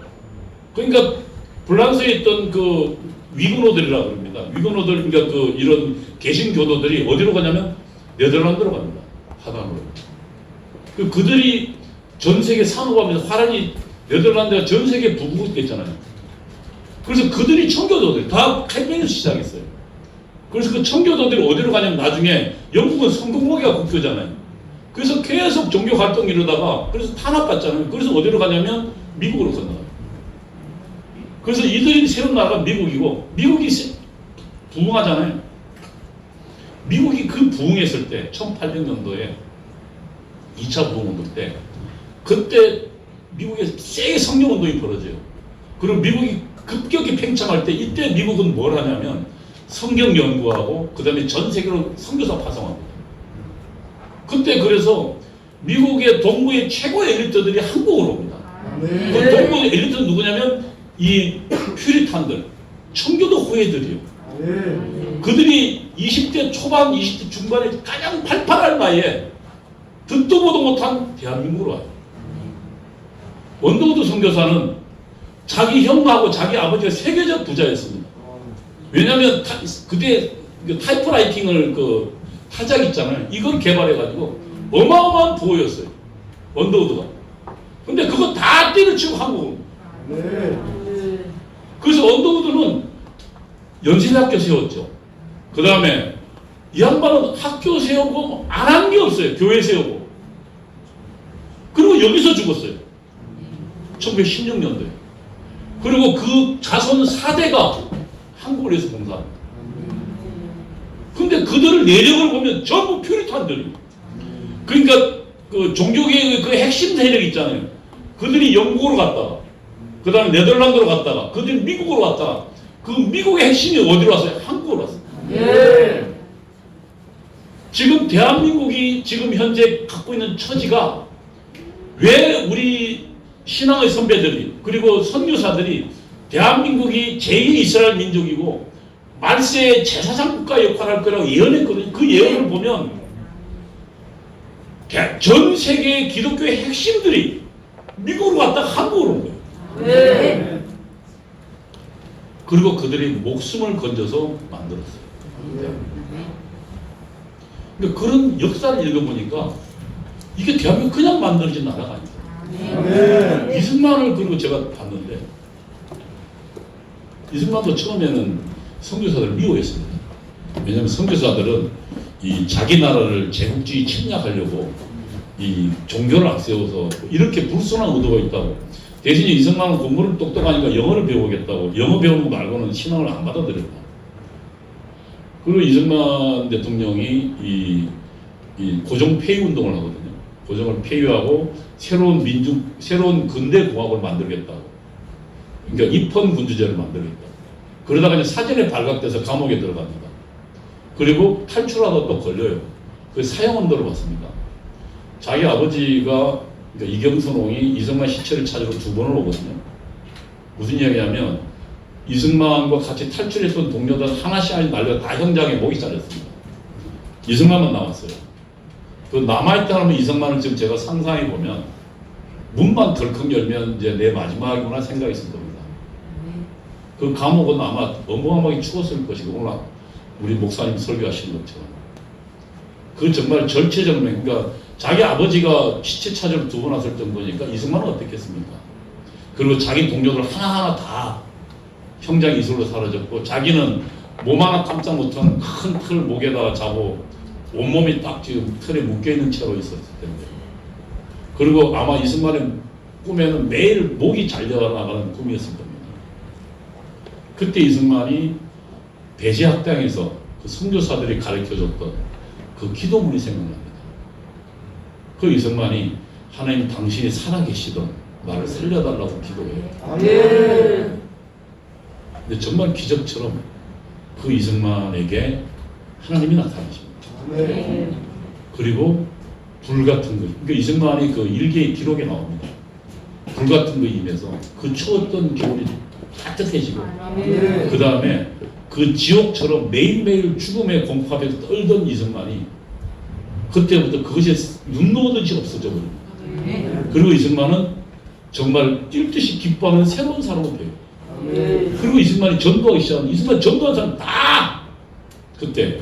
그러니까 불란서에 있던 그 위그노들이라고 합니다. 위그노들, 그러니까 그 이런 개신교도들이 어디로 가냐면 네덜란드로 갑니다. 하단으로. 그들이 전 세계 산업하면서 화란이 네덜란드가 전 세계 부국이 됐잖아요. 그래서 그들이 청교도들 다 칼빈에서 시작했어요. 그래서 그 청교도들이 어디로 가냐면 나중에 영국은 성공회가 국교잖아요. 그래서 계속 종교 활동 이러다가 그래서 탄압받잖아요. 그래서 어디로 가냐면 미국으로 건너가요. 그래서 이들이 세운 나라가 미국이고 미국이 부흥하잖아요. 미국이 그 부흥했을 때 1800년도에 2차 부흥운동 때 그때 미국에 세게 성령운동이 벌어져요. 그리고 미국이 급격히 팽창할 때 이때 미국은 뭘 하냐면 성경 연구하고 그 다음에 전 세계로 선교사 파송합니다. 그때 그래서 미국의 동부의 최고의 엘리트들이 한국으로 옵니다. 그 동부의 엘리트는 누구냐면 이 퓨리탄들, 청교도 후예들이요. 그들이 20대 초반, 20대 중반에 가장 팔팔할 나이에 듣도 보도 못한 대한민국으로 와요. 원더우드 선교사는 자기 형하고 자기 아버지가 세계적 부자였습니다. 왜냐하면 그때 타이프라이팅을 그 타작 있잖아요. 이걸 개발해가지고 어마어마한 부호였어요. 원더우드가. 근데 그거 다 때려치고 한국으로. 그래서 원더우드는 연세대학교 세웠죠. 그 다음에 이 양반은 학교 세우고 안 한 게 없어요. 교회 세우고. 그리고 여기서 죽었어요. 1916년도에. 그리고 그 자손 4대가 한국을 위해서 봉사합니다. 근데 그들을 내력을 보면 전부 퓨리탄들이. 그러니까 그 종교계의 그 핵심 세력 있잖아요. 그들이 영국으로 갔다가, 그 다음에 네덜란드로 갔다가, 그들이 미국으로 갔다가, 그 미국의 핵심이 어디로 왔어요? 한국으로 왔어요. 예. 지금 대한민국이 지금 현재 갖고 있는 처지가 왜 우리 신앙의 선배들이 그리고 선교사들이 대한민국이 제2 이스라엘 민족이고 말세의 제사장 국가 역할을 할 거라고 예언했거든요. 그 예언을 보면 전 세계의 기독교의 핵심들이 미국으로 갔다가 한국으로 온 거예요. 네. 그리고 그들이 목숨을 건져서 만들었어요. 그러니까 그런 역사를 읽어보니까 이게 대한민국 그냥 만들어진 나라가 아니다. 이승만을 그리고 제가 봤는데 이승만도 처음에는 선교사들을 미워했습니다. 왜냐하면 선교사들은 이 자기 나라를 제국주의 침략하려고 이 종교를 앞세워서 이렇게 불순한 의도가 있다고. 대신에 이승만은 공부를 똑똑하니까 영어를 배우겠다고. 영어 배우는 거 말고는 신앙을 안 받아들였다. 그리고 이승만 대통령이 이 고종 폐위 운동을 하거든요. 고종을 폐위하고 새로운 근대 공화국을 만들겠다고. 그러니까 입헌 군주제를 만들겠다. 그러다가 이제 사전에 발각돼서 감옥에 들어갑니다. 그리고 탈출하다 또 걸려요. 그 사형언도를 받습니다. 자기 아버지가 그러니까 이경선홍이 이승만 시체를 찾으러 2번을 오거든요. 무슨 이야기냐면 이승만과 같이 탈출했던 동료들 하나씩 날려 다 형장에 목이 잘렸습니다. 이승만만 남았어요. 그 남아있다는 이승만을 지금 제가 상상해 보면 문만 덜컥 열면 이제 내 마지막이구나 생각이 있을 겁니다. 그 감옥은 아마 어마어마하게 추웠을 것이고 오늘 우리 목사님 설교하신 것처럼 그 정말 절체절명. 그러니까 자기 아버지가 시체 찾으러 2번 왔을 정도니까 이승만은 어떻겠습니까? 그리고 자기 동료들 하나하나 다 형장 이슬로 사라졌고 자기는 몸 하나 깜짝 못한 큰 틀 목에다가 자고 온몸이 딱 지금 틀에 묶여있는 채로 있었을 텐데 그리고 아마 이승만의 꿈에는 매일 목이 잘려나가는 꿈이었을 겁니다. 그때 이승만이 배제학당에서 그 선교사들이 가르쳐줬던 그 기도문이 생각납니다. 그 이승만이 하나님 당신이 살아계시던 나를 살려달라고 기도해요. 근데 정말 기적처럼 그 이승만에게 하나님이 나타나십니다. 그리고 불 같은 거, 그러니까 이승만이 그 일기의 기록에 나옵니다. 불 같은 거 임해서 그 추웠던 겨울이 따뜻해지고 그 다음에 그 지옥처럼 매일매일 죽음의 공포 앞에서 떨던 이승만이 그때부터 그것이 눈 녹듯이 없어져 버립니다. 그리고 이승만은 정말 뛸 듯이 기뻐하는 새로운 사람으로 돼요. 그리고 이승만이 전도하기 시작하는 이승만 전도한 사람 다 그때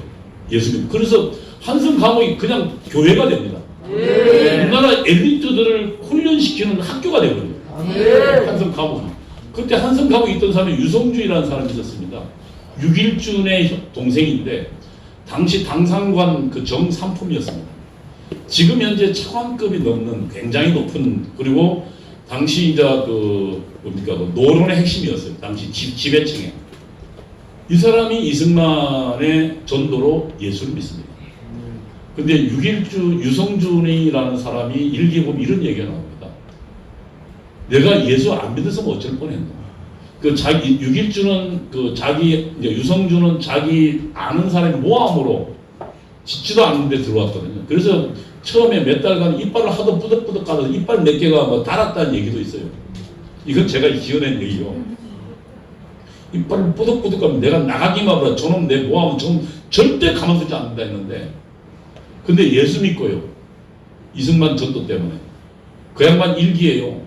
예수님. 그래서 한성 감옥이 그냥 교회가 됩니다. 우리나라 엘리트들을 훈련시키는 학교가 되거든요. 한성 감옥이. 그때 한성 감옥에 있던 사람이 유성준이라는 사람이 있었습니다. 6.1준의 동생인데 당시 당상관 그 정삼품이었습니다. 지금 현재 차관급이 넘는 굉장히 높은 그리고 당시 이제 그 뭡니까 그 노론의 핵심이었어요. 당시 지배층에 이 사람이 이승만의 전도로 예수를 믿습니다. 근데 6.1주 유성준이라는 사람이 일기에 보면 이런 얘기가 나옵니다. 내가 예수 안 믿었으면 어쩔 뻔했나. 그 자기 6.1주는 그 자기 이제 유성준은 자기 아는 사람이 모함으로 짓지도 않는데 들어왔거든요. 그래서 처음에 몇 달간 이빨을 하도 뿌덕뿌덕 까서 이빨 몇 개가 뭐 달았다는 얘기도 있어요. 이건 제가 지어낸 얘기요. 이빨을 뿌덕뿌덕 까면 내가 나가기만 하라. 저놈 내 모함은 좀 절대 가만두지 않는다 했는데 근데 예수 믿고요. 이승만 전도 때문에 그 양반 일기예요.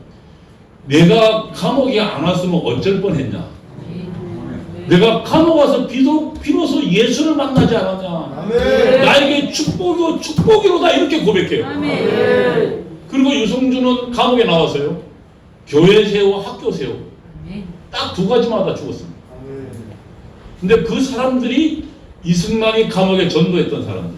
내가 감옥에 안 왔으면 어쩔 뻔했냐. 내가 감옥 와서 비로소 예수를 만나지 않았냐. 나에게 축복이로다 이렇게 고백해요. 그리고 유성준은 감옥에 나와서요. 교회 세우고 학교 세우고 딱 2가지마다 죽었습니다. 근데 그 사람들이 이승만이 감옥에 전도했던 사람들.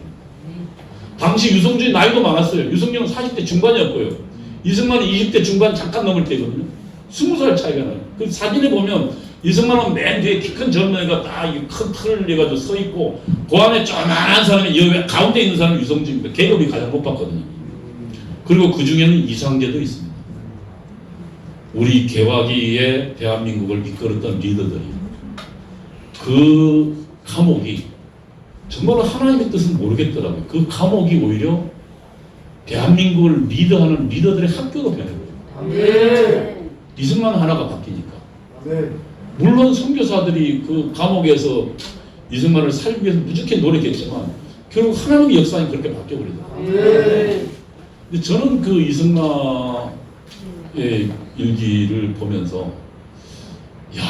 당시 유성준이 나이도 많았어요. 유성준은 40대 중반이었고요. 이승만은 20대 중반 잠깐 넘을 때거든요. 20살 차이가 나요. 그 사진에 보면 이승만은 맨 뒤에 키 큰 젊은 애가 딱 큰 틀을 내가지고 서 있고 그 안에 쪼만한 사람이 여기 가운데 있는 사람이 유성준입니다. 계급이 가장 높았거든요. 그리고 그 중에는 이상재도 있습니다. 우리 개화기에 대한민국을 이끌었던 리더들이 그 감옥이 정말 하나님의 뜻은 모르겠더라고요. 그 감옥이 오히려 대한민국을 리더하는 리더들의 학교로 변해버려요. 이승만 하나가 바뀌니까. 물론 선교사들이 그 감옥에서 이승만을 살기 위해서 무지하게 노력했지만 결국 하나님의 역사는 그렇게 바뀌어버리더라고요. 근데 저는 그 이승만의 일기를 보면서 야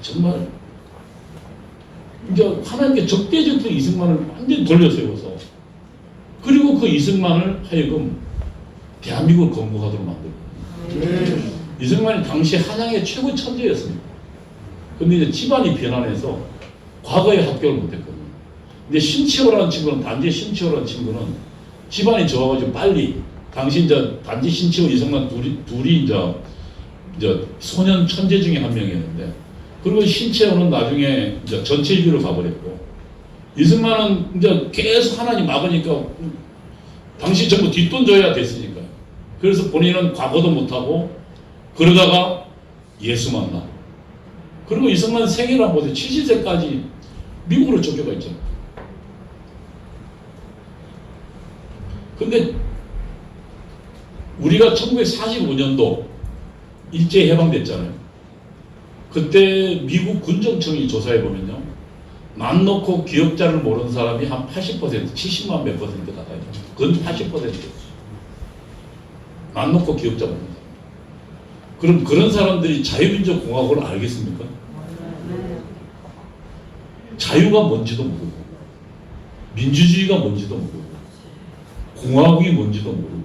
정말 이제 하나님께 적대적으로 이승만을 완전히 돌려세워서 그리고 그 이승만을 하여금 대한민국을 건국하도록 만들고 이승만이 당시 한양의 최고 천재였습니다. 근데 이제 집안이 비난해서 과거에 합격을 못했거든요. 근데 신치호라는 친구는, 단지 신치호라는 친구는 집안이 좋아가지고 빨리 당신 단지 신치호 이승만 둘이 이제 소년 천재 중에 한 명이었는데, 그리고 신치호는 나중에 이제 전체주의로 가버렸고, 이승만은 이제 계속 하나님 막으니까 당시 전부 뒷돈 줘야 됐으니까. 그래서 본인은 과거도 못하고 그러다가 예수 만나. 그리고 이승만 생애를 보세요. 70세까지 미국으로 쫓겨가 있잖아요. 근데 우리가 1945년도 일제 해방됐잖아요. 그때 미국 군정청이 조사해 보면요, 맘 놓고 기억자를 모르는 사람이 한 80%, 70만 몇 퍼센트 가까이 되죠. 그건 80%. 맘 놓고 기억자 모르는 사람. 그럼 그런 사람들이 자유민족 공화국을 알겠습니까? 자유가 뭔지도 모르고, 민주주의가 뭔지도 모르고, 공화국이 뭔지도 모르고,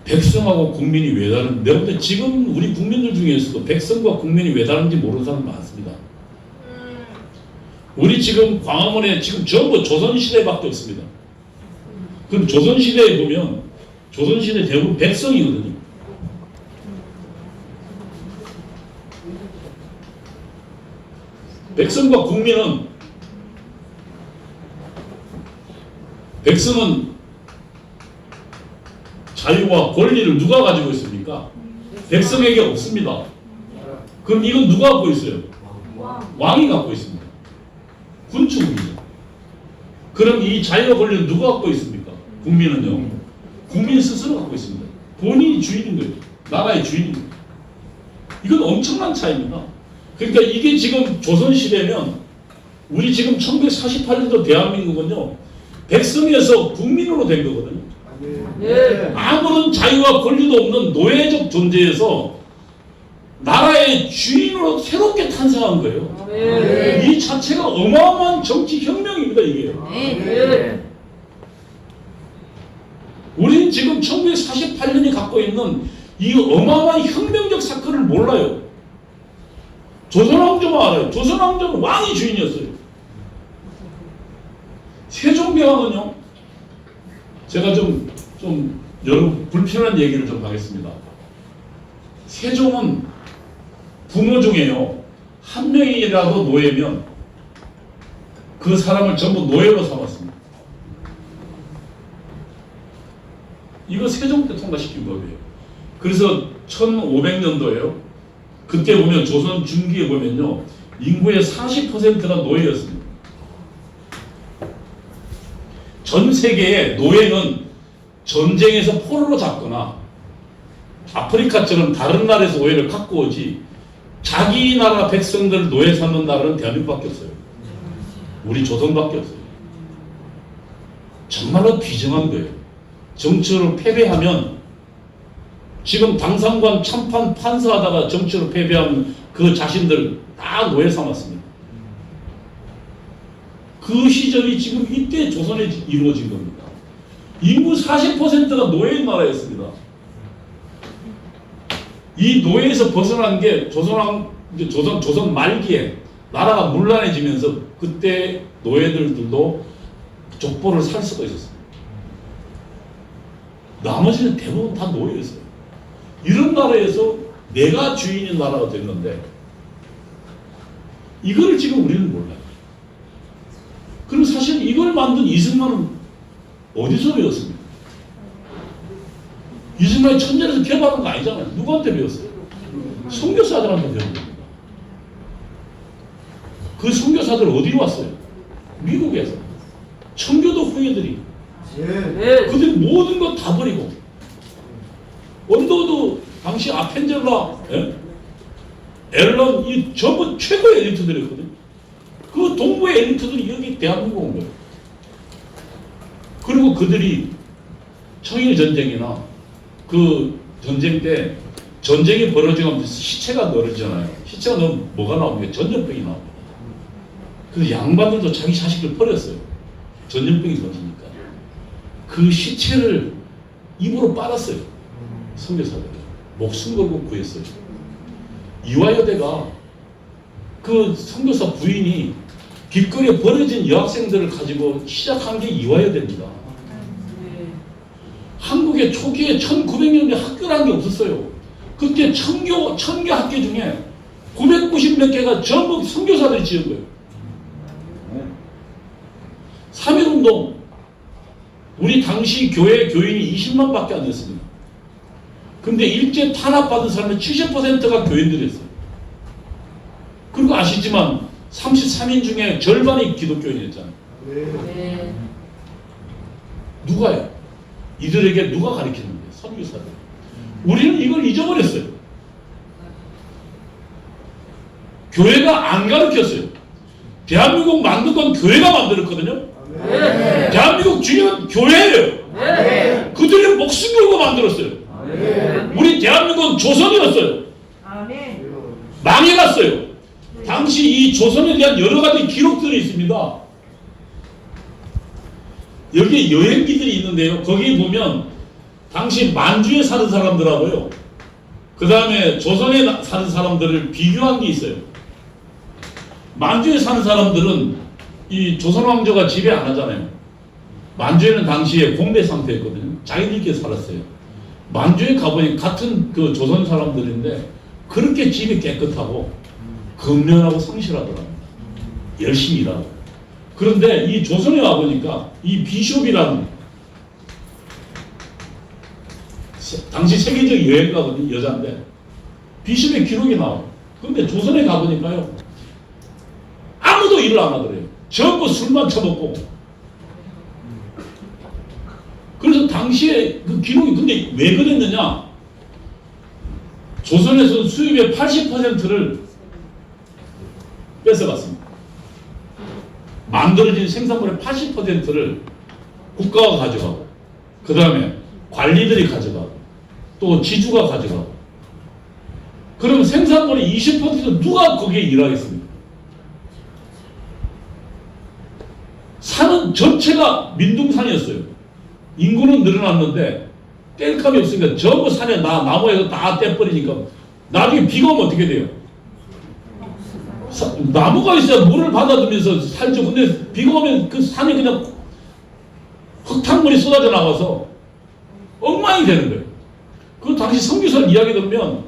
백성하고 국민이 왜 다른지, 내가 볼 때 지금 우리 국민들 중에서도 백성과 국민이 왜 다른지 모르는 사람 많습니다. 우리 지금 광화문에 지금 전부 조선시대밖에 없습니다. 그럼 조선시대에 보면 조선시대 대부분 백성이거든요. 백성과 국민은, 백성은 자유와 권리를 누가 가지고 있습니까? 백성에게 없습니다. 그럼 이건 누가 갖고 있어요? 왕이 갖고 있습니다. 군축이죠. 그럼 이 자유와 권리는 누가 갖고 있습니까? 국민은요. 국민 스스로 갖고 있습니다. 본인이 주인인 거예요. 나라의 주인인 거예요. 이건 엄청난 차이입니다. 그러니까 이게 지금 조선시대면, 우리 지금 1948년도 대한민국은요, 백성에서 국민으로 된 거거든요. 아무런 자유와 권리도 없는 노예적 존재에서 나라의 주인으로 새롭게 탄생한 거예요. 이 자체가 어마어마한 정치 혁명입니다, 이게. 우리는 지금 1948년이 갖고 있는 이 어마어마한 혁명적 사건을 몰라요. 조선왕조만 알아요. 조선왕조는 왕이 주인이었어요. 세종대왕은요, 제가 좀 여러분 불편한 얘기를 좀 하겠습니다. 세종은 부모 중에요, 한 명이라도 노예면 그 사람을 전부 노예로 삼았습니다. 이거 세종 때 통과시킨 법이에요. 그래서 1500년도에요. 그때 보면 조선 중기에 보면요, 인구의 40%가 노예였습니다. 전 세계의 노예는 전쟁에서 포로로 잡거나 아프리카처럼 다른 나라에서 노예를 갖고 오지, 자기 나라 백성들 노예 삼는 나라는 대한민국밖에 없어요. 우리 조선밖에 없어요. 정말로 비정한 거예요. 정치로 패배하면, 지금 당상관 참판 판사하다가 정치로 패배하면 그 자신들 다 노예 삼았습니다. 그 시절이 지금 이때 조선에 이루어진 겁니다. 인구 40%가 노예인 나라였습니다. 이 노예에서 벗어난 게 조선 말기에 나라가 문란해지면서, 그때 노예들도 족보를 살 수가 있었습니다. 나머지는 대부분 다 노예였어요. 이런 나라에서 내가 주인인 나라가 됐는데, 이거를 지금 우리는 몰라요. 그럼 사실 이걸 만든 이승만은 어디서 배웠습니까? 이승만이 천재에서 개발한 거 아니잖아요. 누구한테 배웠어요? 선교사들한테 배운 겁니다. 그 선교사들 어디로 왔어요? 미국에서. 청교도 후예들이. 그들이 모든 거 다 버리고, 원더우드 당시 아펜젤라, 앨런, 이 전부 최고의 엘리트들이었거든요. 그 동부의 엘리트들이 여기 대한민국 온 거예요. 그리고 그들이 청일전쟁이나 그 전쟁 때, 전쟁이 벌어지면 시체가 늘어지잖아요. 시체가 넣으면 뭐가 나옵니까? 전염병이 나옵니다. 그래서 양반들도 자기 자식을 버렸어요. 전염병이 터지니까. 그 시체를 입으로 빨았어요. 선교사들이. 목숨 걸고 구했어요. 이화여대가 그 선교사 부인이 길거리에 버려진 여학생들을 가지고 시작한 게 이화여대입니다. 한국의 초기에 1900년대 학교라는 게 없었어요. 그때 청교 학교 중에 990 몇 개가 전부 선교사들이 지은 거예요. 3.1운동 우리 당시 교회 교인이 20만 밖에 안 됐습니다. 근데 일제 탄압받은 사람의 70%가 교인들이었어요. 그리고 아시지만 33인 중에 절반이 기독교인이었잖아요. 네. 누가요? 이들에게 누가 가르치는데? 선교사들. 우리는 이걸 잊어버렸어요. 교회가 안 가르쳤어요. 대한민국 만든 건 교회가 만들었거든요. 네. 대한민국 주인은 교회예요. 네. 그들이 목숨 걸고 만들었어요. 네. 우리 대한민국은 조선이었어요. 아멘. 망해갔어요. 당시 이 조선에 대한 여러 가지 기록들이 있습니다. 여기에 여행기들이 있는데요. 거기 보면 당시 만주에 사는 사람들하고요. 그 다음에 조선에 사는 사람들을 비교한 게 있어요. 만주에 사는 사람들은 이 조선 왕조가 지배 안 하잖아요. 만주에는 당시에 공대 상태였거든요. 자기들끼리 살았어요. 만주에 가보니 같은 그 조선 사람들인데 그렇게 집이 깨끗하고 건면하고 성실하더랍니다. 열심히 일하고. 그런데 이 조선에 와보니까 이 비숍이라는 당시 세계적 여행가거든요. 여자인데 비숍의 기록이 나와요. 그런데 조선에 가보니까요 아무도 일을 안 하더래요. 전부 술만 처먹고. 그래서 당시에 그 기록이 근데 왜 그랬느냐? 조선에서 수입의 80%를 뺏어갔습니다. 만들어진 생산물의 80%를 국가가 가져가고, 그 다음에 관리들이 가져가고, 또 지주가 가져가고. 그러면 생산물의 20% 누가 거기에 일하겠습니까? 산은 전체가 민둥산이었어요. 인구는 늘어났는데 뗄감이 없으니까 전부 산에 나무에서 다 떼버리니까 나중에 비가 오면 어떻게 돼요? 나무가 있어야 물을 받아두면서 살죠. 근데 비가 오면 그 산이 그냥 흙탕물이 쏟아져 나와서 엉망이 되는 거예요. 그 당시 선교사를 이야기 들으면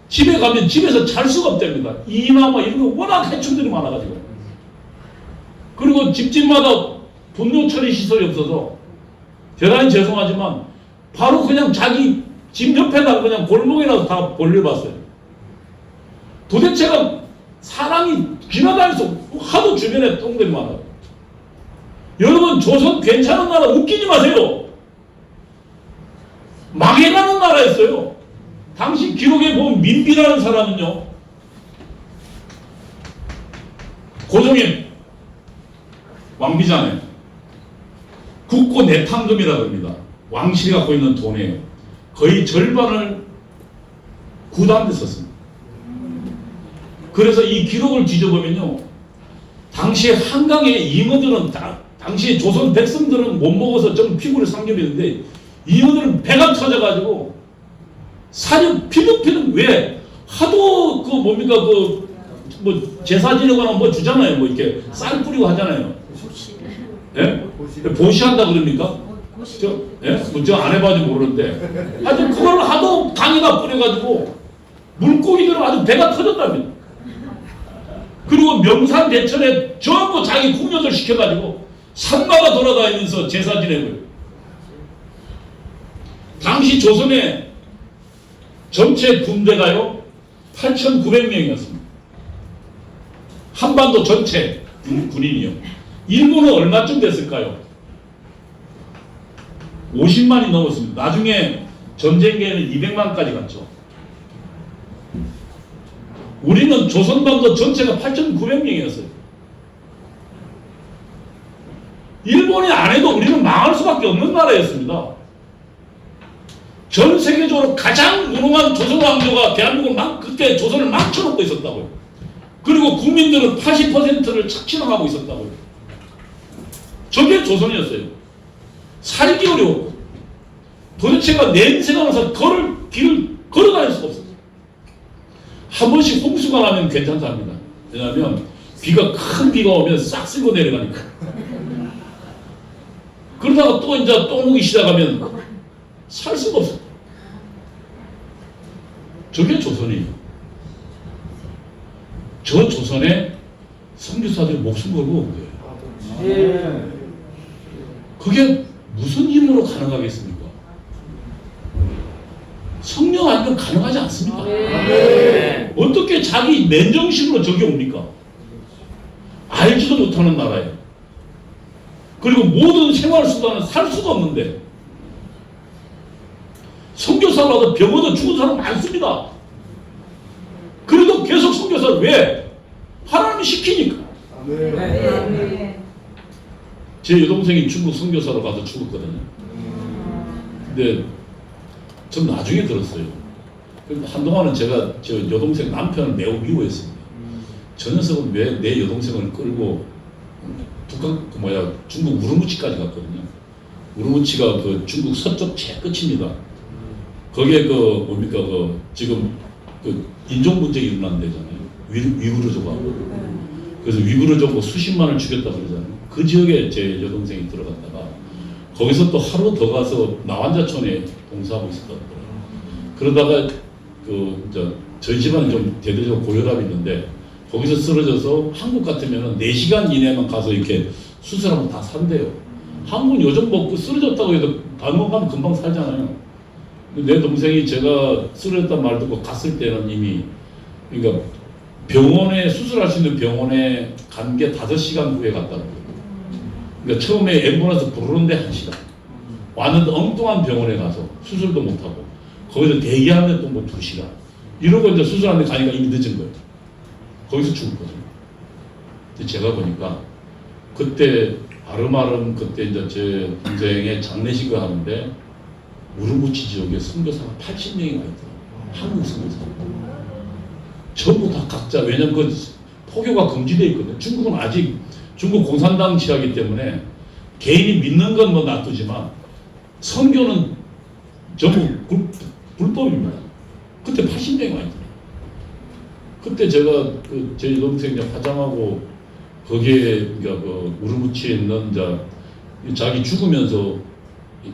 집에 가면 집에서 잘 수가 없답니다. 이나마 이런 거 워낙 해충들이 많아가지고. 그리고 집집마다 분뇨 처리 시설이 없어서 대단히 죄송하지만 바로 그냥 자기 집 옆에다가 그냥 골목이라도 다 벌려봤어요. 도대체가 사람이 지나다니면서 하도 주변에 똥들이 많아요. 여러분 조선 괜찮은 나라 웃기지 마세요. 망해가는 나라였어요. 당시 기록에 보면 민비라는 사람은요. 고종의 왕비잖아요. 국고 내탕금이라고 합니다. 왕실이 갖고 있는 돈이에요. 거의 절반을 구단에 썼습니다. 그래서 이 기록을 뒤져보면요. 당시에 한강의 잉어들은 당시 조선 백성들은 못 먹어서 좀 피부를 삼겹이는데 잉어들은 배가 터져가지고 사냥 피둥피둥 왜 하도 그 뭡니까 그 뭐 제사 지내거나 뭐 주잖아요. 뭐 이렇게 쌀 뿌리고 하잖아요. 예? 보시한다 그럽니까? 저 안 해봐도 모르는데 하여튼 그걸 하도 강에다 뿌려가지고 물고기들은 아주 배가 터졌답니다. 그리고 명산 대천에 전부 자기 궁녀들 시켜가지고 산마다 돌아다니면서 제사 지내고요. 당시 조선의 전체 군대가요 8,900명이었습니다. 한반도 전체 군인이요. 일본은 얼마쯤 됐을까요? 50만이 넘었습니다. 나중에 전쟁기에는 200만까지 갔죠. 우리는 조선반도 전체가 8,900명이었어요. 일본이 안 해도 우리는 망할 수밖에 없는 나라였습니다. 전 세계적으로 가장 무능한 조선 왕조가 대한민국을 그때 조선을 망쳐놓고 있었다고요. 그리고 국민들은 80%를 착취하고 있었다고요. 저게 조선이었어요. 살기 어려웠고 도대체가 냄새가 나서 길을 걸어다닐 수가 없었어요. 한 번씩 홍수가 나면 괜찮답니다. 왜냐하면 큰 비가 오면 싹 쓸고 내려가니까. 그러다가 또 이제 똥 오기 시작하면 살 수가 없어. 저게 조선이에요. 저 조선에 선교사들이 목숨 걸고 온 거예요. 그게 무슨 힘으로 가능하겠습니까? 성령 아니면 가능하지 않습니까? 어떻게 자기 맨정신으로 저게 옵니까? 알지도 못하는 나라에. 그리고 모든 생활 수단은 살 수가 없는데 선교사라도 병원에 죽은 사람 많습니다. 그래도 계속 선교사 왜? 하나님이 시키니까. 제 여동생이 중국 선교사로 가서 죽었거든요. 근데 전 나중에 들었어요. 한동안은 제가 저 여동생 남편을 매우 미워했습니다. 저 녀석은 왜 내 여동생을 끌고 중국 우르무치까지 갔거든요. 우르무치가 그 중국 서쪽 제일 끝입니다. 거기에 지금 인종 분쟁이 일어난 데잖아요. 위구르족하고. 그래서 위구르족 수십만을 죽였다 그러잖아요. 그 지역에 제 여동생이 들어갔다가 거기서 또 하루 더 가서 나환자촌에 봉사하고 있었더라고요. 그러다가 저희 집안은 좀 대대적으로 고혈압이 있는데 거기서 쓰러져서 한국 같으면 4시간 이내만 가서 이렇게 수술하면 다 산대요. 한국은 요즘 뭐 쓰러졌다고 해도 병원 가면 금방 살잖아요. 내 동생이 제가 쓰러졌단 말 듣고 갔을 때는 이미 그러니까 병원에 수술할 수 있는 병원에 간 게 5시간 후에 갔다고. 그러니까 처음에 앰뷸런스 부르는데 1시간. 왔는데 엉뚱한 병원에 가서 수술도 못하고 거기서 대기하는데 또 뭐 2시간. 이러고 이제 수술하는데 가니까 이미 늦은 거예요. 거기서 죽었거든요. 근데 제가 보니까 그때 아름아름 그때 이제 제 동생의 장례식을 하는데 우르무치 지역에 선교사가 80명이 와 있더라고요. 한국 선교사. 전부 다 각자, 왜냐면 그 포교가 금지되어 있거든요. 중국은 아직 중국 공산당 지하기 때문에 개인이 믿는 건 뭐 놔두지만 선교는 전부 불법입니다. 그때 80명이 와 있더라고요. 그때 제가 제 동생 화장하고 거기에 우르무치에 있는 자기 죽으면서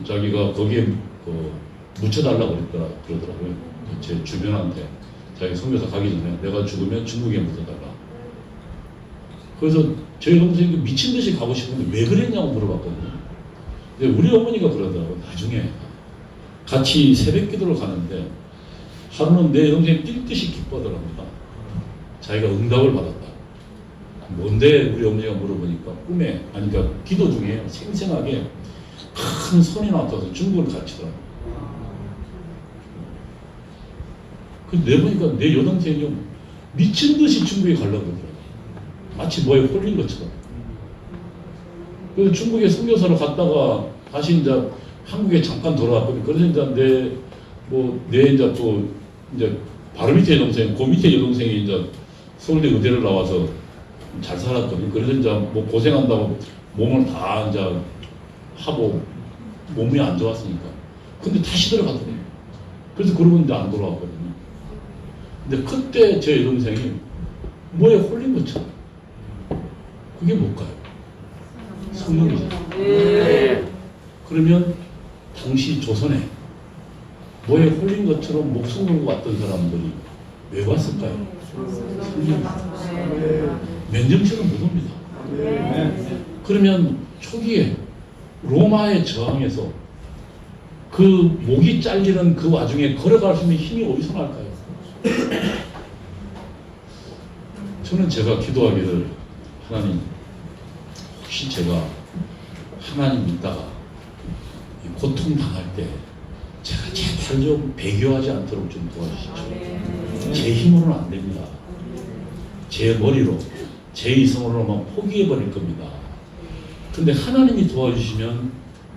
자기가 거기에 묻혀달라고 그러더라고요. 제 주변한테 자기 선교사 가기 전에 내가 죽으면 중국에 묻혀달라. 그래서 저희 동생이 미친 듯이 가고 싶은데 왜 그랬냐고 물어봤거든요. 근데 우리 어머니가 그러더라고요. 나중에 같이 새벽 기도를 가는데 하루는 내 동생이 뛸 듯이 기뻐하더랍니다. 자기가 응답을 받았다. 뭔데? 우리 어머니가 물어보니까 꿈에, 그러니까 기도 중에 생생하게 큰 선이 나타나서 중국을 가르치더라고요. 근데 내보니까 내 여동생이 미친 듯이 중국에 가려고 그러더라고요. 마치 뭐에 홀린 것처럼. 그래서 중국에 선교사로 갔다가 다시 이제 한국에 잠깐 돌아왔거든요. 그래서 이제 바로 밑에 여동생, 그 밑에 여동생이 이제 서울대 의대를 나와서 잘 살았거든요. 그래서 이제 뭐 고생한다고 몸을 다 이제 하고 몸이 안 좋았으니까. 근데 다시 들어갔더니 그래서 그러고 이제 안 돌아왔거든요. 근데 그때 제 여동생이 뭐에 홀린 것처럼. 그게 뭘까요? 성령이죠. 그러면 당시 조선에 뭐에 홀린 것처럼 목숨 걸고 왔던 사람들이 왜 왔을까요? 맨정신은 못 옵니다. 그러면 초기에 로마에 저항해서 그 목이 잘리는 그 와중에 걸어갈 수 있는 힘이 어디서 날까요? 저는 제가 기도하기를 하나님, 혹시 제가 하나님 믿다가 고통당할 때 제가 제발 좀 배교하지 않도록 좀 도와주십시오. 제 힘으로는 안 됩니다. 제 머리로, 제 이성으로만 포기해버릴 겁니다. 근데 하나님이 도와주시면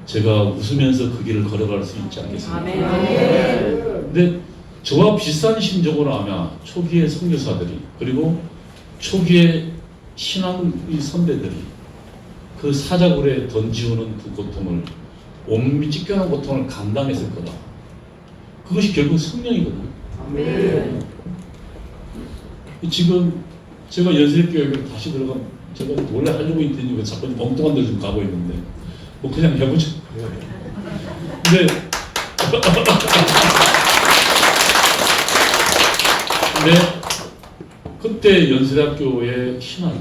제가 웃으면서 그 길을 걸어갈 수 있지 않겠습니까? 근데 저와 비슷한 심정으로 아마 초기의 선교사들이 그리고 초기의 신앙의 선배들이 그 사자굴에 던지우는 그 고통을 온몸이 찢겨놓은 고통을 감당했을 거다. 그것이 결국 성령이거든요. 지금 제가 연세교육을 다시 들어가면 제가 원래 하려고 있더니 왜 자꾸 엉뚱한 데 좀 가고 있는데 뭐 그냥 해보죠. 근데 그때 연세대학교의 신학이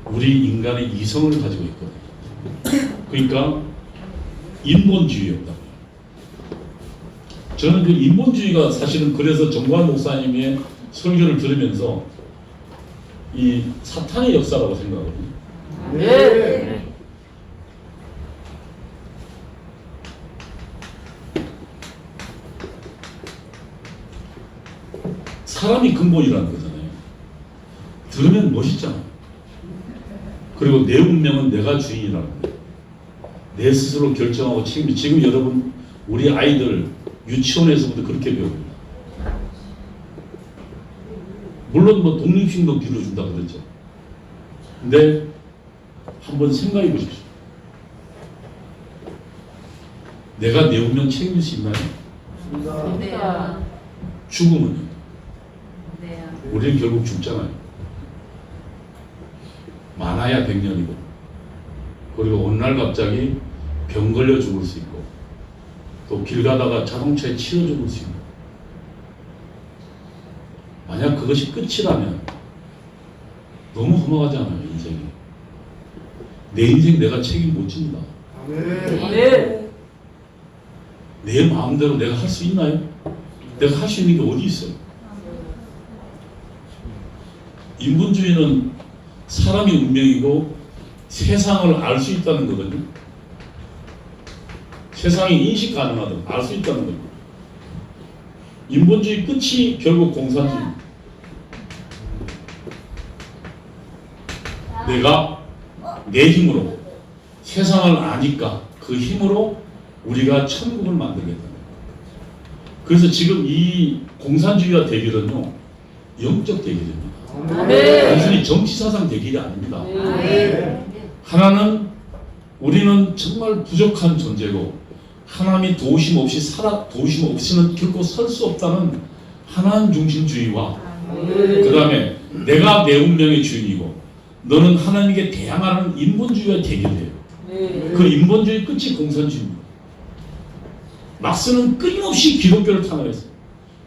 우리 인간의 이성을 가지고 있거든요. 그러니까 인본주의였다. 저는 그 인본주의가 사실은 그래서 정관 목사님의 설교를 들으면서 이 사탄의 역사라고 생각하거든요. 네. 사람이 근본이라는 거잖아요. 들으면 멋있잖아. 그리고 내 운명은 내가 주인이라는 거예요. 내 스스로 결정하고 책임지. 지금 여러분 우리 아이들 유치원에서부터 그렇게 배웁니다. 물론 뭐 독립심도 길러준다 그러죠. 근데 한번 생각해 보십시오. 내가 내 운명 책임질 수 있나요? 네. 죽으면요. 네. 우리는 결국 죽잖아요. 많아야 100년이고 그리고 어느 날 갑자기 병 걸려 죽을 수 있고 또 길 가다가 자동차에 치여 죽을 수 있고 만약 그것이 끝이라면 너무 허무하잖아요. 인생이. 내 인생 내가 책임 못 집니다. 네. 내 마음대로 내가 할 수 있나요? 내가 할 수 있는 게 어디 있어요? 인본주의는 사람의 운명이고 세상을 알 수 있다는 거거든요. 세상이 인식 가능하든 알 수 있다는 거예요. 인본주의 끝이 결국 공산주의. 내가 내 힘으로 세상을 아니까 그 힘으로 우리가 천국을 만들겠다. 그래서 지금 이 공산주의와 대결은요 영적 대결입니다. 단순히 정치사상 대결이 아닙니다. 하나는 우리는 정말 부족한 존재고 하나님이 도우심 없이는 결코 설 수 없다는 하나님 중심주의와 그 다음에 내가 내 운명의 주인이고 너는 하나님께 대항하는 인본주의와 대결해요. 그 인본주의 끝이 공산주의입니다. 막스는 끊임없이 기독교를 탄압했어요.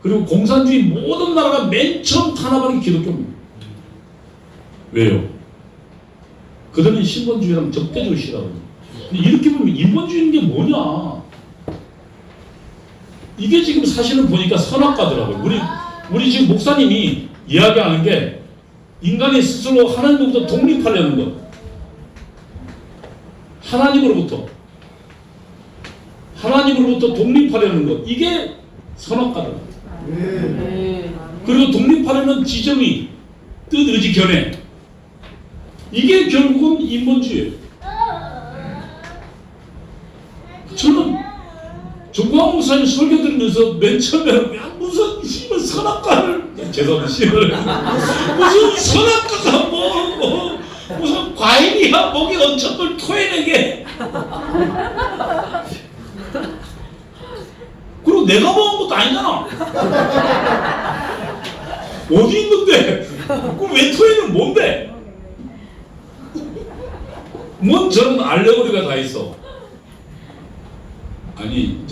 그리고 공산주의 모든 나라가 맨 처음 탄압한 게 기독교입니다. 왜요? 그들은 신본주의랑 적대적으로 싫어하거든요. 이렇게 보면 인본주의인 게 뭐냐? 이게 지금 사실은 보니까 선악과더라고요. 우리 지금 목사님이 이야기하는 게 인간이 스스로 하나님으로부터 독립하려는 것. 하나님으로부터 독립하려는 것. 이게 선악과더라고요. 그리고 독립하려는 지정의, 뜻, 의지, 견해. 이게 결국은 인본주의예요. 저는 정광훈 목사님 설교 들으면서 맨 처음에는 무슨 씨발 선악과를 죄송합니다. 무슨 선악과가 무슨 과일이야 목에 얹힌 걸 토해내게. 그리고 내가 먹은 것도 아니잖아. 어디 있는데? 그럼 왜 토해는 뭔데? 뭔 저런 알레고리가 다 있어. 아니,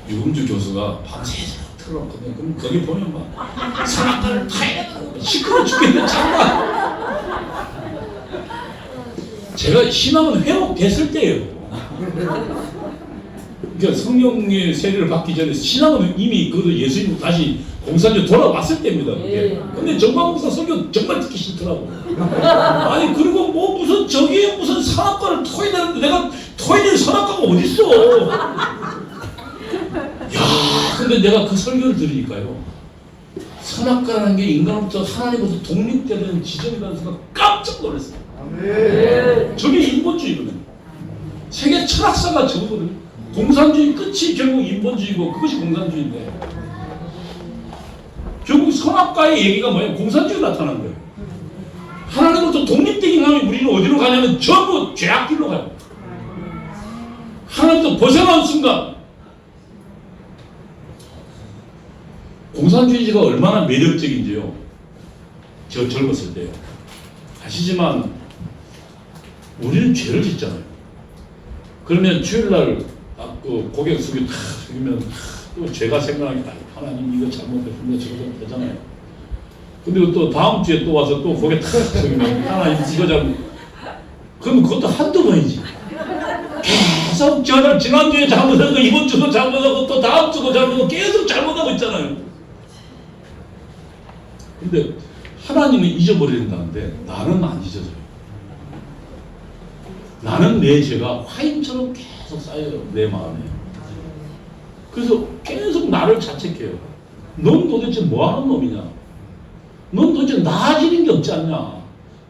유금주 교수가 밤새 틀어놓거든. 그럼 거기 보면 막 선악과를 타야 시끄러워 죽겠는 장난. 제가 신앙은 회복됐을 때예요. 그러니까 성령의 세례를 받기 전에 신앙은 이미 예수님 다시 공산주의 돌아왔을 때입니다. 그게. 근데 정광목사 설교 정말 듣기 싫더라고. 아니 그리고 뭐 무슨 저기에 무슨 선악과를 토해내는데 내가 토해낼 선악과가 어딨어. 야, 근데 내가 그 설교를 들으니까요. 선악과라는 게 인간으로부터 하나님으로부터 독립되는 지점이라는 생각 깜짝 놀랐어요. 저게 인본주의거든요. 세계 철학사가 저거거든요. 공산주의 끝이 결국 인본주의고 그것이 공산주의인데 결국 선악과의 얘기가 뭐예요? 공산주의가 나타난 거예요. 하나님으로부터 독립되긴 하면 우리는 어디로 가냐면 전부 죄악길로 가요. 하나님부터 벗어난 순간 공산주의가 얼마나 매력적인지요. 저 젊었을 때요. 아시지만 우리는 죄를 짓잖아요. 그러면 주일날 그 고개 숙이면 또 죄가 생각나니까 하나님 이거 잘못했습니다. 저거 되잖아요. 근데 또 다음 주에 또 와서 또 고개 탁 숙이면 하나님 이거 잘못. 그럼 그것도 한두 번이지. 계속 저를 지난주에 잘못하고 이번 주도 잘못하고 또 다음 주도 잘못하고 계속 잘못하고 있잖아요. 근데 하나님은 잊어버린다는데 나는 안 잊어져요. 나는 내 죄가 화인처럼 계속 쌓여요. 내 마음에. 그래서 계속 나를 자책해요. 넌 도대체 뭐하는 놈이냐. 넌 도대체 나아지는 게 없지 않냐.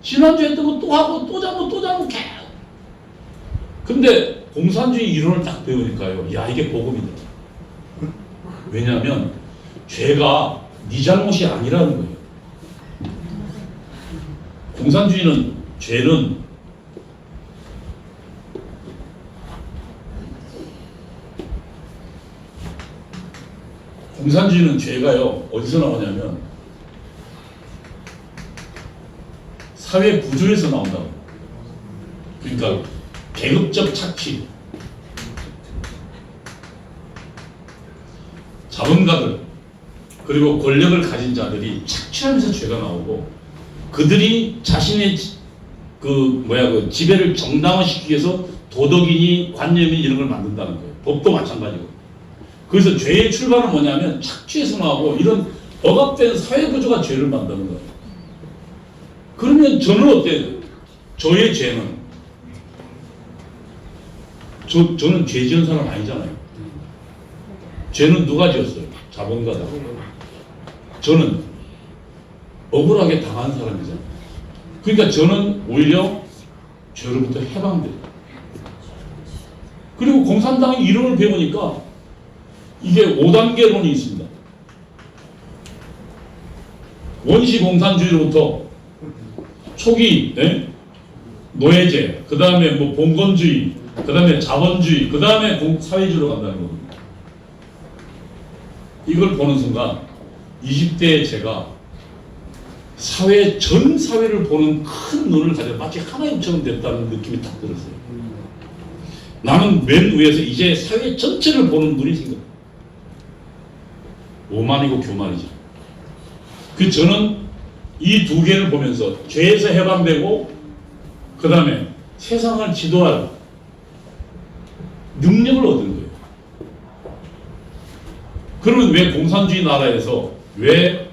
지난주에 했던 거 또 하고 또 잘못 계속. 근데 공산주의 이론을 딱 배우니까요. 야 이게 복음이다. 왜냐하면 죄가 네 잘못이 아니라는 거예요. 공산주의는 죄는 공산주의는 죄가요 어디서 나오냐면 사회 구조에서 나온다고. 그러니까 계급적 착취, 자본가들 그리고 권력을 가진 자들이 착취하면서 죄가 나오고 그들이 자신의 그 지배를 정당화시키기 위해서 도덕이니 관념이니 이런 걸 만든다는 거예요. 법도 마찬가지고. 그래서 죄의 출발은 뭐냐면 착취에서 나오고 이런 억압된 사회 구조가 죄를 만드는 거예요. 그러면 저는 어때요? 저의 죄는 저는 죄 지은 사람 아니잖아요. 죄는 누가 지었어요? 자본가다. 저는 억울하게 당한 사람이잖아요. 그러니까 저는 오히려 죄로부터 해방돼요. 그리고 공산당의 이론을 배우니까 이게 5단계론이 있습니다. 원시 공산주의로부터 초기 노예제, 그 다음에 뭐 봉건주의, 그 다음에 자본주의, 그 다음에 사회주의로 간다는 겁니다. 이걸 보는 순간 20대의 제가 전 사회를 보는 큰 눈을 가지고 마치 하나님처럼 됐다는 느낌이 딱 들었어요. 나는 맨 위에서 이제 사회 전체를 보는 눈이 생겼어요. 오만이고 교만이죠. 저는 이 두 개를 보면서 죄에서 해방되고 그 다음에 세상을 지도할 능력을 얻은 거예요. 그러면 왜 공산주의 나라에서 왜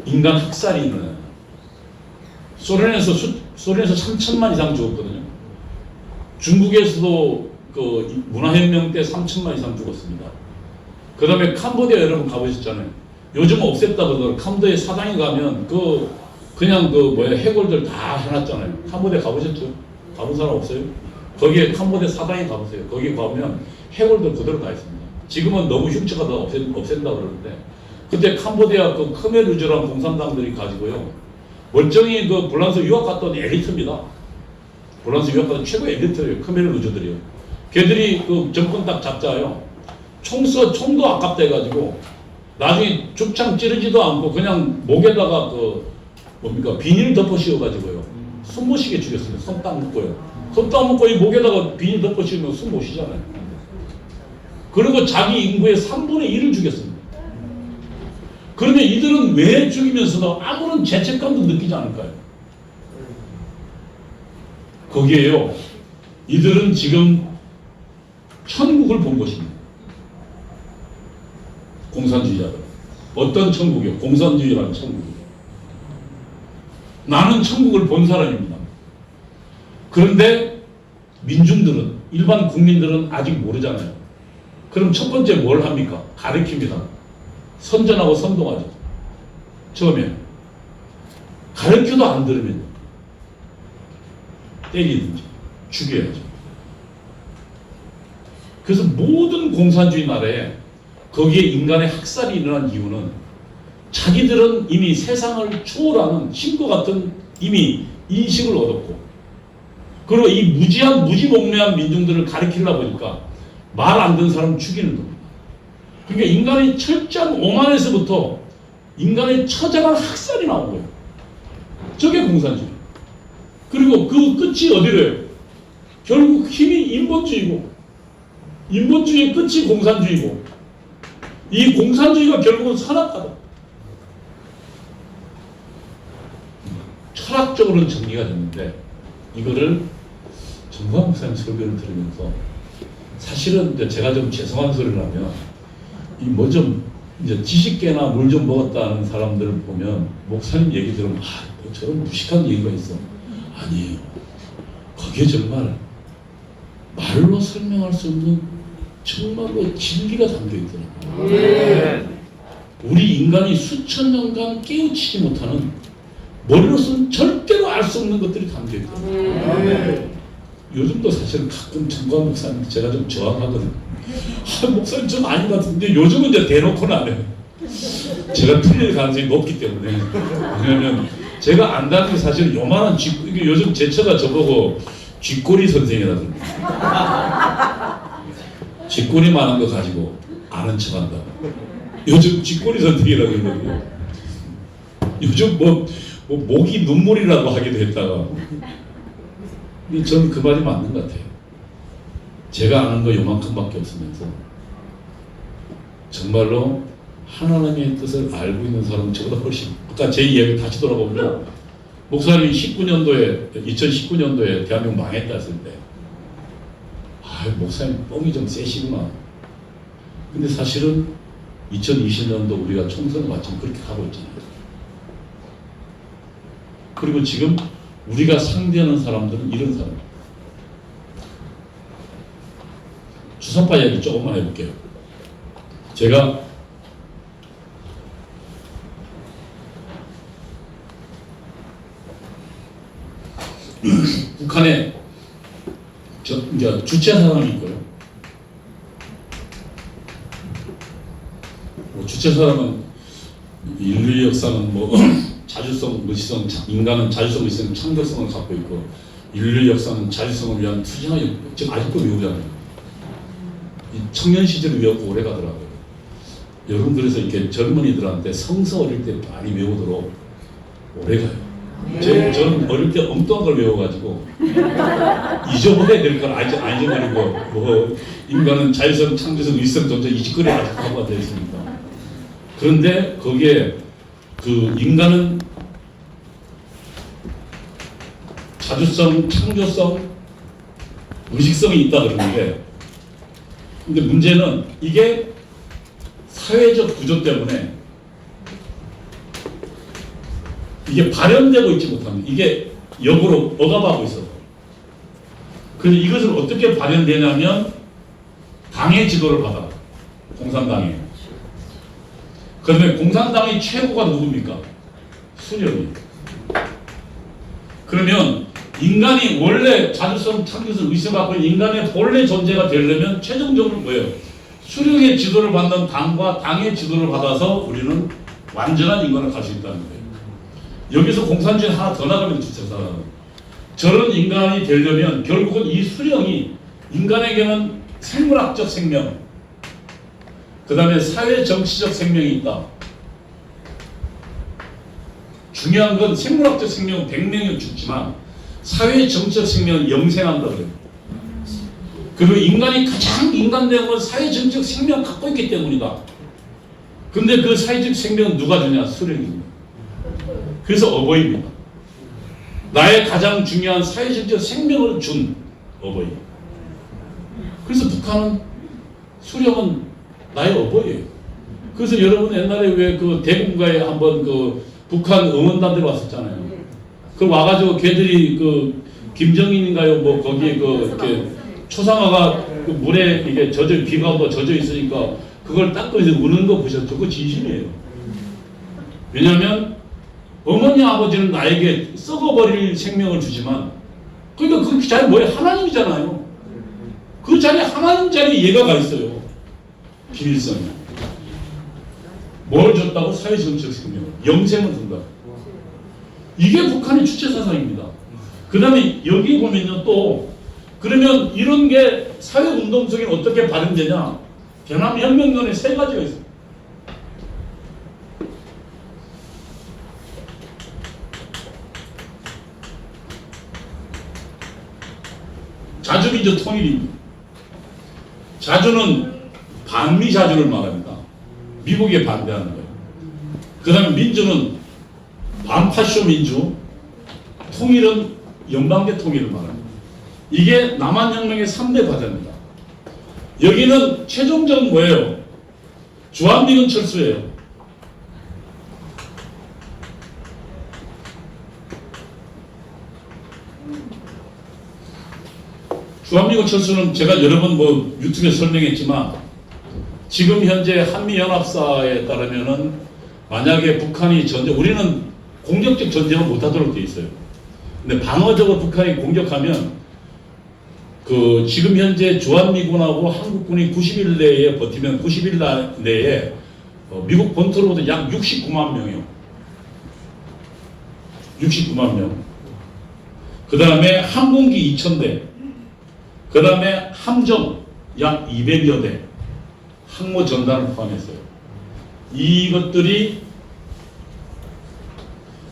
인간 학살이 일어나요? 소련에서 3천만 이상 죽었거든요. 중국에서도 그 문화혁명 때 3천만 이상 죽었습니다. 그 다음에 캄보디아 여러분 가보셨잖아요. 요즘 없앴다 그러더라도 캄보디아 사당에 가면 그냥 해골들 다 해놨잖아요. 캄보디아 가보셨죠? 가본 사람 없어요? 거기에 캄보디아 사당에 가보세요. 거기 가보면 해골들 그대로 다 있습니다. 지금은 너무 흉측하다 없앤다 그러는데 그때 캄보디아 그 khmer 공산당들이 가지고요. 멀쩡히 그 불란서 유학 갔던 엘리트입니다. 불란서 유학 갔던 최고 엘리트예요. khmer 걔들이 그 정권 딱 잡자요. 총도 아깝다 해가지고 나중에 죽창 찌르지도 않고 그냥 목에다가 비닐 덮어 씌워가지고요. 숨 못 쉬게 죽였습니다. 손 딱 묶고요. 손 딱 묶고 이 목에다가 비닐 덮어 씌우면 숨 못 쉬잖아요. 그리고 자기 인구의 3분의 1을 죽였습니다. 그러면 이들은 왜 죽이면서도 아무런 죄책감도 느끼지 않을까요? 거기에요. 이들은 지금 천국을 본 것입니다. 공산주의자들. 어떤 천국이요? 공산주의라는 천국이요. 나는 천국을 본 사람입니다. 그런데 민중들은, 일반 국민들은 아직 모르잖아요. 그럼 첫 번째 뭘 합니까? 가르칩니다. 선전하고 선동하죠. 처음에. 가르쳐도 안 들으면 때리든지 죽여야죠. 그래서 모든 공산주의 나라에 거기에 인간의 학살이 일어난 이유는 자기들은 이미 세상을 초월하는 신과 같은 이미 인식을 얻었고 그리고 이 무지몽매한 민중들을 가리키려 보니까 말 안 듣는 사람 죽이는 겁니다. 그러니까 인간의 철저한 오만에서부터 인간의 처절한 학살이 나온 거예요. 저게 공산주의. 그리고 그 끝이 어디래요? 결국 힘이 인본주의고, 인본주의의 끝이 공산주의고, 이 공산주의가 결국은 산악하다. 철학적으로는 정리가 됐는데, 이거를 정광 목사님 설교를 들으면서, 사실은 이제 제가 좀 죄송한 소리를 하면, 이 뭐 좀 이제 지식계나 물 좀 먹었다는 사람들을 보면, 목사님 얘기 들으면, 뭐 저런 무식한 얘기가 있어. 아니에요. 거기에 정말 말로 설명할 수 없는 정말로 진리가 담겨 있더라고요. 우리 인간이 수천 년간 깨우치지 못하는, 머리로서는 절대로 알 수 없는 것들이 담겨 있더라고요. 요즘도 사실은 가끔 정광 목사님 제가 좀 저항하거든요. 목사님 좀 아닌 것 같은데 요즘은 이제 대놓고는 안 해요. 제가 틀릴 가능성이 높기 때문에. 왜냐면 제가 안다는 게 사실 요만한 이게 요즘 제처가 저보고 쥐꼬리 선생이라 그럽니다. 쥐꼬리 많은 거 가지고 아는 척한다. 요즘 쥐꼬리 선생이라고 그러거든요. 요즘 뭐 목이 눈물이라고 하기도 했다가. 저는 그 말이 맞는 것 같아요. 제가 아는 거 요만큼밖에 없으면서 정말로 하나님의 뜻을 알고 있는 사람은 저보다 훨씬, 아까 제 이야기 다시 돌아보면 목사님이 2019년도에 대한민국 망했다 했을 때 목사님 뻥이 좀 세시구나. 근데 사실은 2020년도 우리가 총선을 마침 그렇게 가고 있잖아요. 그리고 지금 우리가 상대하는 사람들은 이런 사람. 주선파 이야기 조금만 해볼게요. 제가 북한에 이제 주체 사람이 있고요. 주체 사람은 인류의 역사는 자주성, 무지성, 인간은 자주성, 무지성, 창조성을 갖고 있고, 인류의 역사는 자주성을 위한 투쟁의 지금 아직도 외우잖아요. 이 청년 시절을 외우고 오래 가더라고요. 여러분들에서 이렇게 젊은이들한테 성서 어릴 때 많이 외우도록 오래 가요. 저는 어릴 때 엉뚱한 걸 외워가지고 잊어버려야 될 걸 안 잊어버리고 인간은 자유성, 창조성, 위성, 존재 이 짓거리 아직도 하고 되어 있습니다. 그런데 거기에 그 인간은 자주성, 창조성, 의식성이 있다 그러는데, 근데 문제는 이게 사회적 구조 때문에 이게 발현되고 있지 못합니다. 이게 역으로 억압하고 있어서. 그런데 이것을 어떻게 발현되냐면 당의 지도를 받아. 공산당에. 그러면 공산당의 최고가 누굽니까? 수령이. 그러면 인간이 원래 자주성, 창조성, 의식을 갖고 있는 인간의 본래 존재가 되려면 최종적으로 뭐예요? 수령의 지도를 받는 당과 당의 지도를 받아서 우리는 완전한 인간을 갈 수 있다는 거예요. 여기서 공산주의 하나 더 나가면 주체사는 저런 인간이 되려면 결국은 이 수령이 인간에게는 생물학적 생명, 그 다음에 사회 정치적 생명이 있다. 중요한 건 생물학적 생명은 100명이 죽지만 사회 정치적 생명은 영생한다 그래요. 그리고 인간이 가장 인간된 건 사회 정치적 생명을 갖고 있기 때문이다. 근데 그 사회적 생명은 누가 주냐? 수령입니다. 그래서 어버이입니다. 나의 가장 중요한 사회적 생명을 준 어버이. 그래서 북한은 수령은 나의 어버이예요. 그래서 여러분 옛날에 왜 그 대군가에 한번 그 북한 응원단들 왔었잖아요. 그 와가지고 걔들이 그 김정인인가요? 뭐 거기에 그 이렇게 초상화가 그 물에 이게 비가 오고 젖어 있으니까 그걸 닦으면서 우는 거 보셨죠? 그거 진심이에요. 왜냐하면 어머니 아버지는 나에게 썩어버릴 생명을 주지만, 그러니까 그 자리 뭐예요? 하나님이잖아요. 그 자리에 하나님 자리에 예가가 있어요. 비밀성이. 뭘 줬다고? 사회정치적 생명, 영생을 준다. 이게 북한의 주체 사상입니다. 그 다음에 여기 보면요, 또 그러면 이런 게 사회운동 속에 어떻게 발현되냐? 변함혁명론에 3가지가 있어요. 자주민주 통일입니다. 자주는 반미 자주를 말합니다. 미국에 반대하는 거예요. 그 다음에 민주는 반파쇼 민주, 통일은 연방제 통일을 말합니다. 이게 남한혁명의 3대 과제입니다. 여기는 최종적은 뭐예요? 주한미군 철수예요. 주한미군 철수는 제가 여러 번 뭐 유튜브에 설명했지만 지금 현재 한미연합사에 따르면은 만약에 북한이 우리는 공격적 전쟁을 못하도록 돼 있어요. 근데 방어적으로 북한이 공격하면 그 지금 현재 주한미군하고 한국군이 90일 내에 버티면 90일 내에 미국 본토로부터 약 69만 명이요. 69만 명. 그 다음에 항공기 2,000대. 그 다음에 함정 약 200여 대. 항모 전단을 포함했어요. 이것들이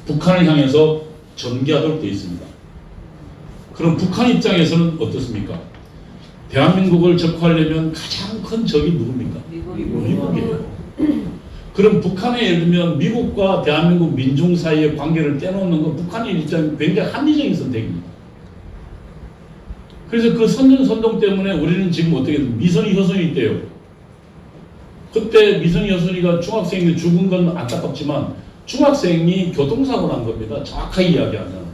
북한을 향해서 전개하도록 되어 있습니다. 그럼 북한 입장에서는 어떻습니까? 대한민국을 접근하려면 가장 큰 적이 누굽니까? 미국이에요. 그럼 북한에 예를 들면 미국과 대한민국 민중 사이의 관계를 떼놓는 건 북한의 입장이 굉장히 합리적인 선택입니다. 그래서 그 선전선동 때문에 우리는 지금 어떻게 미선이 효순이 있대요. 그때 미선이 효순이가 중학생이 죽은 건 안타깝지만 중학생이 교통사고 난 겁니다. 정확하게 이야기하면.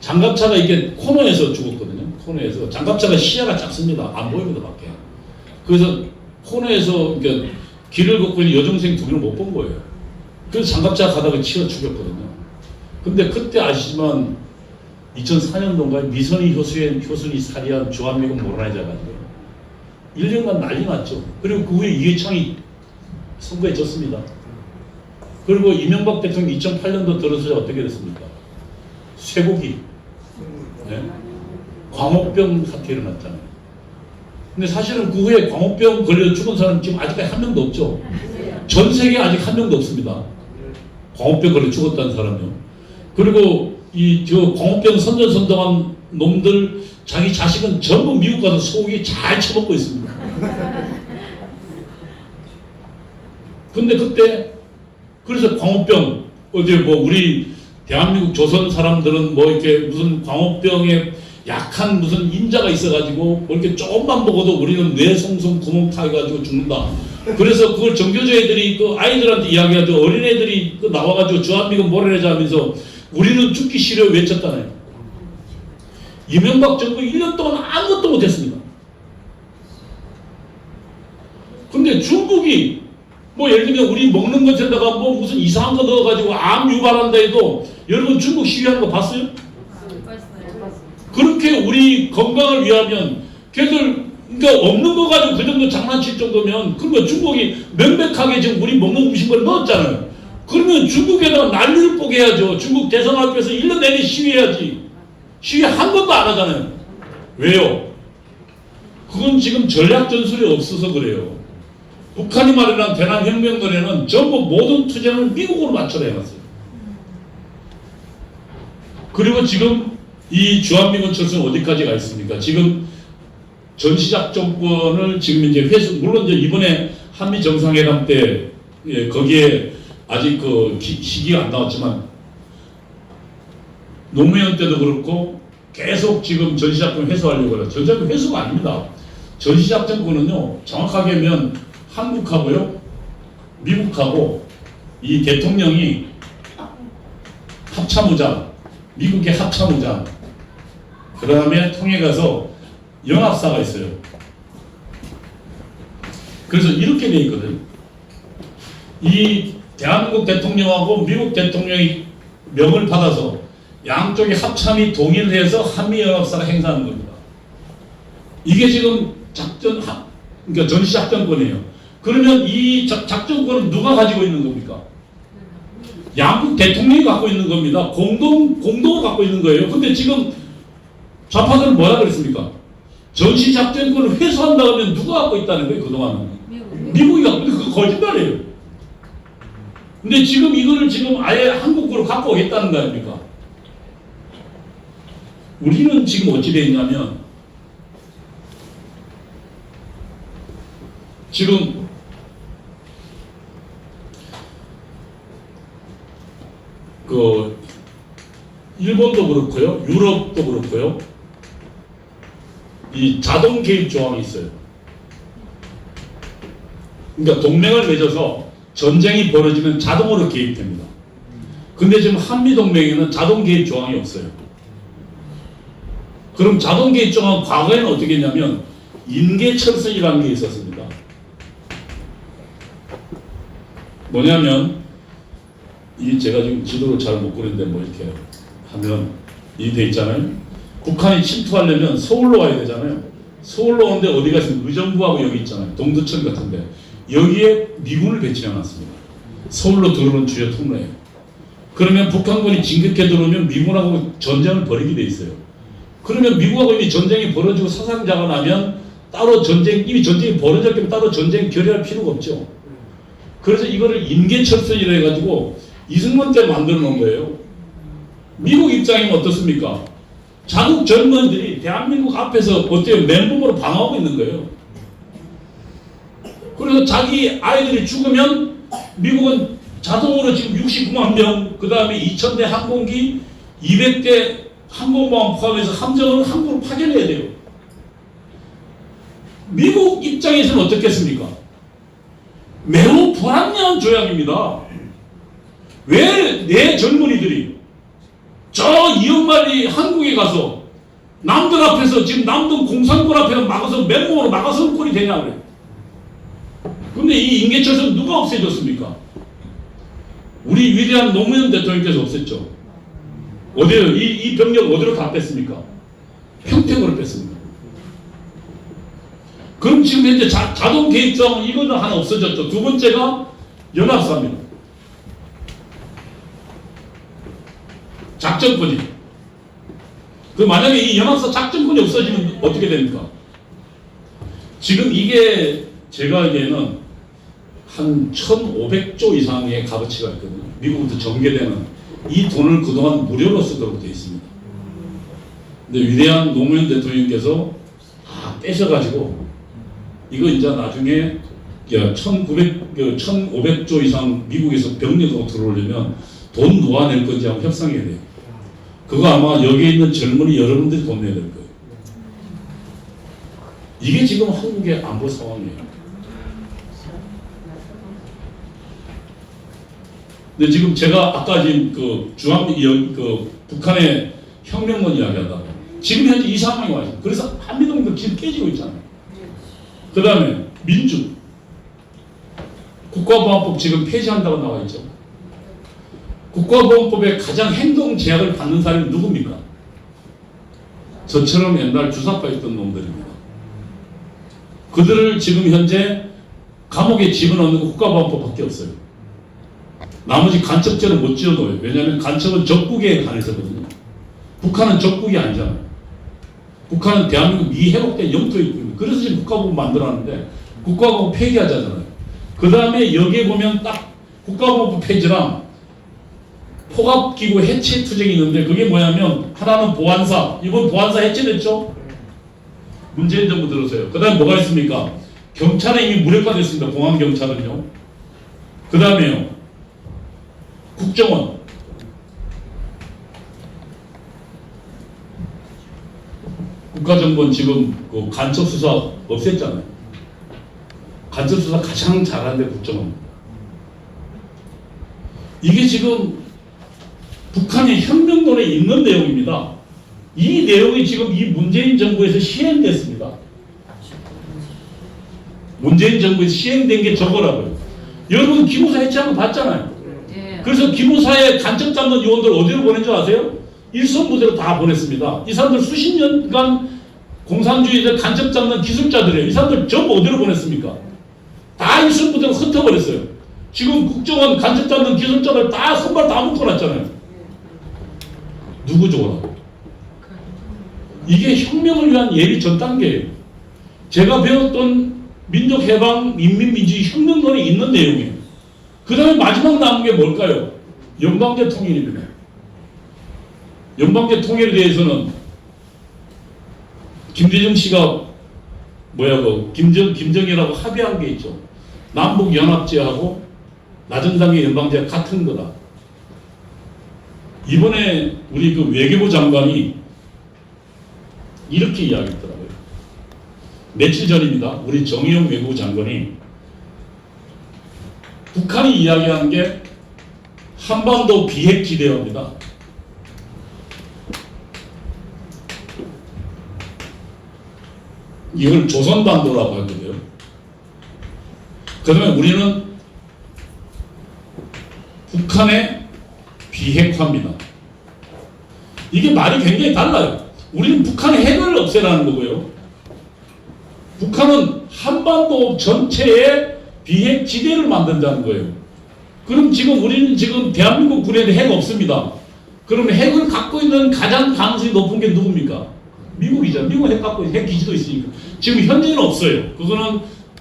장갑차가 이게 코너에서 죽었거든요. 코너에서. 장갑차가 시야가 작습니다. 안 보입니다, 밖에. 그래서 코너에서 그러니까 길을 걷고 있는 여중생 두 명을 못 본 거예요. 그래서 장갑차 가다가 치러 죽였거든요. 근데 그때 아시지만 2004년도인가에 미선이 효순이 살해한 주한미군 모라나이자가 1년간 난리 났죠. 그리고 그 후에 이회창이 선거에 졌습니다. 그리고 이명박 대통령이 2008년도 들어서 어떻게 됐습니까? 쇠고기, 네? 광우병 사태 일어났잖아요. 근데 사실은 그 후에 광우병 걸려 죽은 사람 지금 아직까지 한 명도 없죠. 전 세계에 아직 한 명도 없습니다. 광우병 걸려 죽었다는 사람이요. 그리고 저 광우병 선전선동한 놈들 자기 자식은 전부 미국 가서 소고기 잘 처먹고 있습니다. 근데 그때 그래서 광우병 어제 뭐 우리 대한민국 조선 사람들은 뭐 이렇게 무슨 광우병에 약한 무슨 인자가 있어가지고 뭐 이렇게 조금만 먹어도 우리는 뇌송송 구멍 타가지고 죽는다. 그래서 그걸 정교조 애들이 그 아이들한테 이야기하죠. 어린애들이 그 나와가지고 주한미군 몰아내자 하면서 우리는 죽기 싫어 외쳤잖아요. 이명박 정부 1년 동안 아무것도 못했습니다. 근데 중국이 뭐 예를 들면 우리 먹는 것에다가 뭐 무슨 이상한 거 넣어가지고 암 유발한다 해도 여러분 중국 시위하는 거 봤어요? 그렇게 우리 건강을 위하면 걔들 그러니까 없는 거 가지고 그 정도 장난칠 정도면 그러면 중국이 명백하게 지금 우리 먹는 음식을 넣었잖아요. 그러면 중국에다가 난리를 뽀게 해야죠. 중국 대선 앞에서 1년 내내 시위해야지. 시위 한 번도 안 하잖아요. 왜요? 그건 지금 전략 전술이 없어서 그래요. 북한이 마련한 대남혁명론에는 전부 모든 투쟁을 미국으로 맞춰서 해놨어요. 그리고 지금 이 주한미군 철수는 어디까지 가 있습니까? 지금 전시작전권을 지금 이제 물론 이제 이번에 한미 정상회담 때 예, 거기에 아직 그 시기가 안 나왔지만 노무현 때도 그렇고 계속 지금 전시작권 회수하려고 해요. 전시작권 회수가 아닙니다. 전시작전권은요 정확하게 하면 한국하고요 미국하고 이 대통령이 합참의장 미국의 합참의장 그 다음에 통해 가서 연합사가 있어요. 그래서 이렇게 돼 있거든요. 이 대한민국 대통령하고 미국 대통령이 명을 받아서 양쪽의 합참이 동의를 해서 한미연합사가 행사하는 겁니다. 이게 지금 그러니까 전시작전권이에요. 그러면 이 작전권은 누가 가지고 있는 겁니까? 양국 대통령이 갖고 있는 겁니다. 공동으로 갖고 있는 거예요. 근데 지금 좌파들은 뭐라 그랬습니까? 전시작전권을 회수한다 하면 누가 갖고 있다는 거예요, 그동안은? 미국이 갖고 있는 거 거짓말이에요. 근데 지금 이거를 지금 아예 한국으로 갖고 오겠다는 거 아닙니까? 우리는 지금 어찌 되어 있냐면 지금 그 일본도 그렇고요, 유럽도 그렇고요, 이 자동 개입 조항이 있어요. 그러니까 동맹을 맺어서 전쟁이 벌어지면 자동으로 개입됩니다. 근데 지금 한미동맹에는 자동 개입 조항이 없어요. 그럼 자동 개입 조항은 과거에는 어떻게 했냐면 임계철선이라는 게 있었습니다. 뭐냐면 이 제가 지금 지도를 잘 못 그리는데 뭐 이렇게 하면 이 돼 있잖아요. 북한이 침투하려면 서울로 와야 되잖아요. 서울로 오는데 어디가 있으면 의정부하고 여기 있잖아요. 동두천 같은데 여기에 미군을 배치해놨습니다. 서울로 들어오는 주요 통로에. 그러면 북한군이 진격해 들어오면 미군하고 전쟁을 벌이게 돼 있어요. 그러면 미국하고 이미 전쟁이 벌어지고 사상자가 나면 따로 이미 전쟁이 벌어졌기 때문에 따로 전쟁 결의할 필요가 없죠. 그래서 이거를 임계철선이라 해가지고 이승만 때 만들어 놓은 거예요. 미국 입장이면 어떻습니까? 자국 젊은이들이 대한민국 앞에서 어때요? 멘붕으로 방어하고 있는 거예요. 그래서 자기 아이들이 죽으면 미국은 자동으로 지금 69만 명, 그 다음에 2000대 항공기, 200대 항공모함 포함해서 함정을 함부로 파견해야 돼요. 미국 입장에서는 어떻겠습니까? 매우 불합리한 조약입니다. 왜 내 젊은이들이 저 이영만이 한국에 가서 남들 앞에서 지금 남동 공산군 앞에서 막아서 맨몸으로 막아서 꼴이 되냐 그래. 근데 이 임계철선 누가 없애줬습니까? 우리 위대한 노무현 대통령께서 없앴죠. 어디요? 이 병력 어디로 다 뺐습니까? 평택으로 뺐습니다. 그럼 지금 현재 자동 개입장 이거는 하나 없어졌죠. 두 번째가 연합사입니다. 작전권이. 그 만약에 이 연합사 작전권이 없어지면 어떻게 됩니까? 지금 이게 제가 알기에는 한 1,500조 이상의 값어치가 있거든요. 미국부터 전개되는 이 돈을 그동안 무료로 쓰도록 되어 있습니다. 근데 위대한 노무현 대통령께서 다 떼셔가지고 이거 이제 나중에 1,500조 이상 미국에서 병력으로 들어오려면 돈 놓아낼 건지 한번 협상해야 돼요. 그거 아마 여기에 있는 젊은이 여러분들이 돈 내야 될 거예요. 이게 지금 한국의 안보 상황이에요. 근데 지금 제가 아까 지금 북한의 혁명론 이야기하다가 지금 현재 이 상황이 와 있어요. 그래서 한미동맹 지금 깨지고 있잖아요. 그 다음에 민주 국가보안법 지금 폐지한다고 나와 있죠. 국가보안법에 가장 행동 제약을 받는 사람이 누굽니까? 저처럼 옛날 주사파 있던 놈들입니다. 그들을 지금 현재 감옥에 집어넣는 거 국가보안법밖에 없어요. 나머지 간첩죄는 못 지어넣어요. 왜냐하면 간첩은 적국에 관해서거든요. 북한은 적국이 아니잖아요. 북한은 대한민국 미해독된 영토에 있고 그래서 지금 국가보안 만들어놨는데 국가보안 폐기하자잖아요. 그 다음에 여기에 보면 딱 국가보안법 폐지랑 포갑기구 해체 투쟁이 있는데 그게 뭐냐면 하나는 보안사, 이번 보안사 해체됐죠? 문재인 정부 들어서요. 그 다음에 뭐가 있습니까? 경찰에 이미 무력화됐습니다. 공안경찰은요. 그 다음에요. 국정원. 국가정보원 지금 그 간첩수사 없앴잖아요. 간첩수사 가장 잘하는데 국정원. 이게 지금 북한의 혁명론에 있는 내용입니다. 이 내용이 지금 이 문재인 정부에서 시행됐습니다. 문재인 정부에서 시행된 게 저거라고요. 여러분 기무사 해체한 거 봤잖아요. 그래서 기무사에 간첩 잡는 요원들 어디로 보낸 줄 아세요? 일선 부대로 다 보냈습니다. 이 사람들 수십 년간 공산주의자 간첩 잡는 기술자들이에요. 이 사람들 전부 어디로 보냈습니까? 다 일선 부대로 흩어버렸어요. 지금 국정원 간첩 잡는 기술자들 다 선발 다 묶어놨잖아요. 누구 좋아? 이게 혁명을 위한 예비 전 단계예요. 제가 배웠던 민족해방, 인민민주주의 혁명론에 있는 내용이에요. 그 다음에 마지막 남은 게 뭘까요? 연방제 통일입니다. 연방제 통일에 대해서는 김대중 씨가 김정일하고 합의한 게 있죠. 남북 연합제하고 낮은 단계 연방제 같은 거다. 이번에 우리 그 외교부 장관이 이렇게 이야기했더라고요. 며칠 전입니다. 우리 정의용 외교부 장관이 북한이 이야기하는 게 한반도 비핵지대화입니다. 이걸 조선반도라고 하거든요. 그러면 우리는 북한의 비핵화입니다. 이게 말이 굉장히 달라요. 우리는 북한의 핵을 없애라는 거고요. 북한은 한반도 전체에 비핵지대를 만든다는 거예요. 그럼 지금 우리는 지금 대한민국 군에도 핵 없습니다. 그러면 핵을 갖고 있는 가장 가능성이 높은 게 누굽니까? 미국이죠. 미국 핵 갖고 핵 기지도 있으니까. 지금 현재는 없어요. 그거는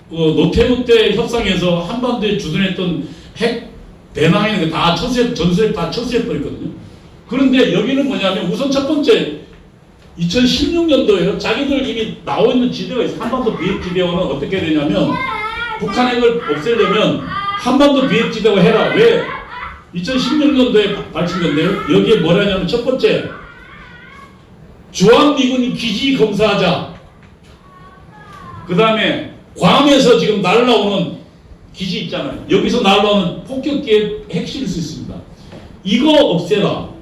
노태우 때 협상에서 한반도에 주둔했던 핵 대낭에 다 전술핵 다 철수해버렸거든요. 그런데 여기는 뭐냐면 우선 첫 번째 2016년도에요. 자기들 이미 나와 있는 지대가 있어요. 한반도 비핵지대화는 어떻게 되냐면 북한 핵을 없애려면 한반도 비핵지대화 해라. 왜? 2016년도에 발표된데요. 여기에 뭐라냐면 첫 번째 주한미군 기지 검사하자. 그 다음에 괌에서 지금 날라오는 기지 있잖아요. 여기서 날라오는 폭격기에 핵 실을 수 있습니다. 이거 없애라.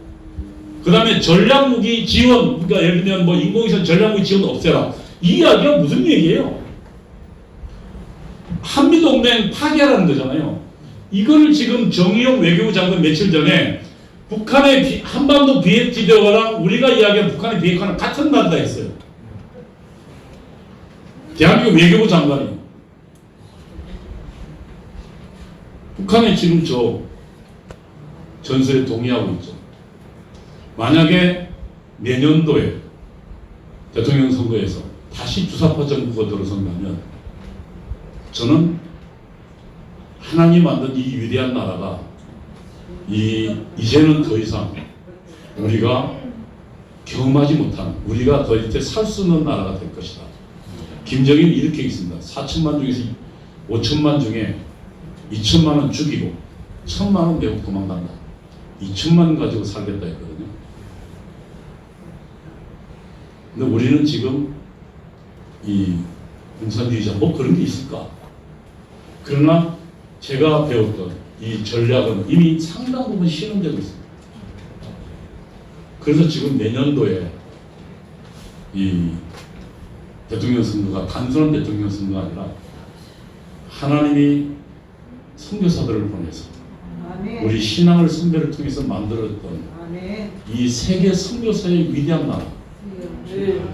그 다음에 전략무기 지원, 그러니까 예를 들면 뭐 인공위성 전략무기 지원 없애라. 이 이야기가 무슨 얘기예요? 한미동맹 파괴하라는 거잖아요. 이거를 지금 정의용 외교부 장관 며칠 전에 북한의 한반도 비핵지대화랑 우리가 이야기한 북한의 비핵화는 같은 말이다 했어요. 대한민국 외교부 장관이. 북한이 지금 저 전술에 동의하고 있죠. 만약에 내년도에 대통령 선거에서 다시 주사파 정부가 들어선다면 저는 하나님 만든 이 위대한 나라가 이제는 더 이상 우리가 경험하지 못한, 우리가 더 이제 살 수 있는 나라가 될 것이다. 김정일이 이렇게 있습니다. 4천만 중에서 5천만 중에 2천만 원 죽이고 1,000만 원 내고 도망간다. 2천만 원 가지고 살겠다 했거든요. 근데 우리는 지금 이 공산주의자 뭐 그런 게 있을까? 그러나 제가 배웠던 이 전략은 이미 상당 부분 실현되고 있습니다. 그래서 지금 내년도에 이 대통령 선거가 단순한 대통령 선거가 아니라 하나님이 선교사들을 보내서 우리 신앙을 선배를 통해서 만들었던 이 세계 선교사의 위대한 나라,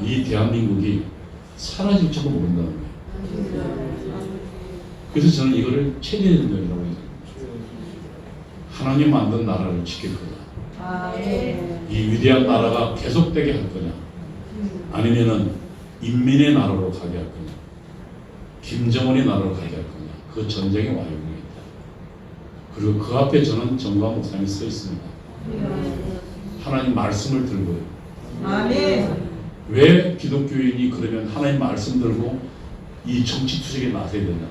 이 대한민국이 사라질지도 모른다는 거예요. 그래서 저는 이거를 최대의 능력이라고 해요. 하나님 만든 나라를 지킬 거다. 이 위대한 나라가 계속되게 할 거냐, 아니면은 인민의 나라로 가게 할 거냐, 김정은의 나라로 가게 할 거냐, 그 전쟁의 와용이겠다. 그리고 그 앞에 저는 정광 목사님이 서 있습니다. 하나님 말씀을 들고요. 왜 기독교인이 그러면 하나님 말씀 들고 이 정치 투쟁에 나서야 되냐?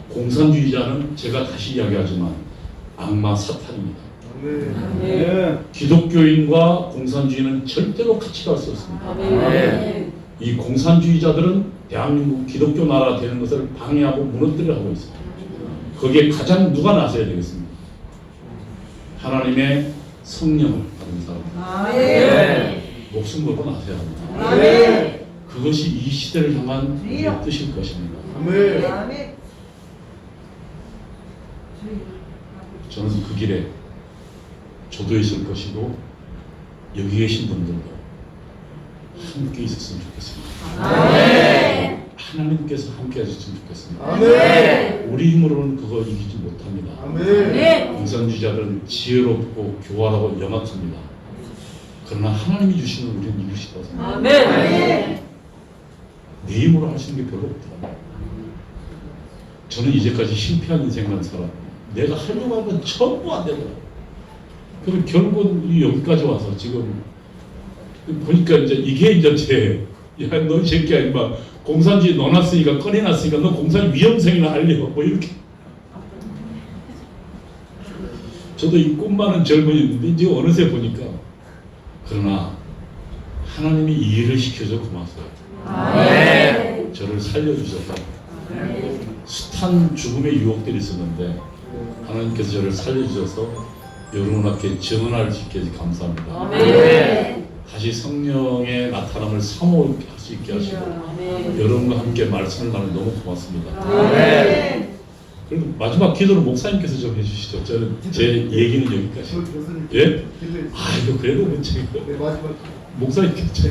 공산주의자는 제가 다시 이야기하지만 악마 사탄입니다. 기독교인과 공산주의는 절대로 같이 갈 수 없습니다. 이 공산주의자들은 대한민국 기독교 나라가 되는 것을 방해하고 무너뜨려 하고 있습니다. 거기에 가장 누가 나서야 되겠습니까? 하나님의 성령을 받은 사람. 목숨 걸고 나서야 합니다. 그것이 이 시대를 향한 우리의 뜻일 것입니다. 저는 그 길에 저도 있을 것이고 여기 계신 분들도 함께 있었으면 좋겠습니다. 하나님께서 함께 하셨으면 좋겠습니다. 우리 힘으로는 그거 이기지 못합니다. 공산주의자들은 지혜롭고 교활하고 영악합니다. 그러나 하나님이 주시는 우리는 이길 수 있다고 생각합니다. 내 힘으로 할 수 있는 게 별로 없다. 저는 이제까지 실패한 인생만 살아. 내가 하려고 하는 건 전부 안 되더라. 그럼 결국은 여기까지 와서 지금 보니까 이제 이게 이제 야, 너 이 새끼야, 임마. 공산주의 넣어놨으니까 꺼내놨으니까 너 공산 위험성이나 알려 뭐 이렇게. 저도 이 꿈 많은 젊은이인데 이제 어느새 보니까 그러나 하나님이 이해를 시켜줘 고맙어요. 아멘. 저를 살려주셔서 숱한 죽음의 유혹들이 있었는데 하나님께서 저를 살려주셔서 여러분 앞에 증언할 수 있게 해서 감사합니다. 아멘. 다시 성령의 나타남을 사모할 수 있게 하시고 여러분과 함께 말씀을 나누면 너무 고맙습니다. 아멘. 그리고 마지막 기도를 목사님께서 좀 해주시죠. 저는 제 얘기는 여기까지. 예? 아 이거 그래도 제가 네, 마지막 목사님께서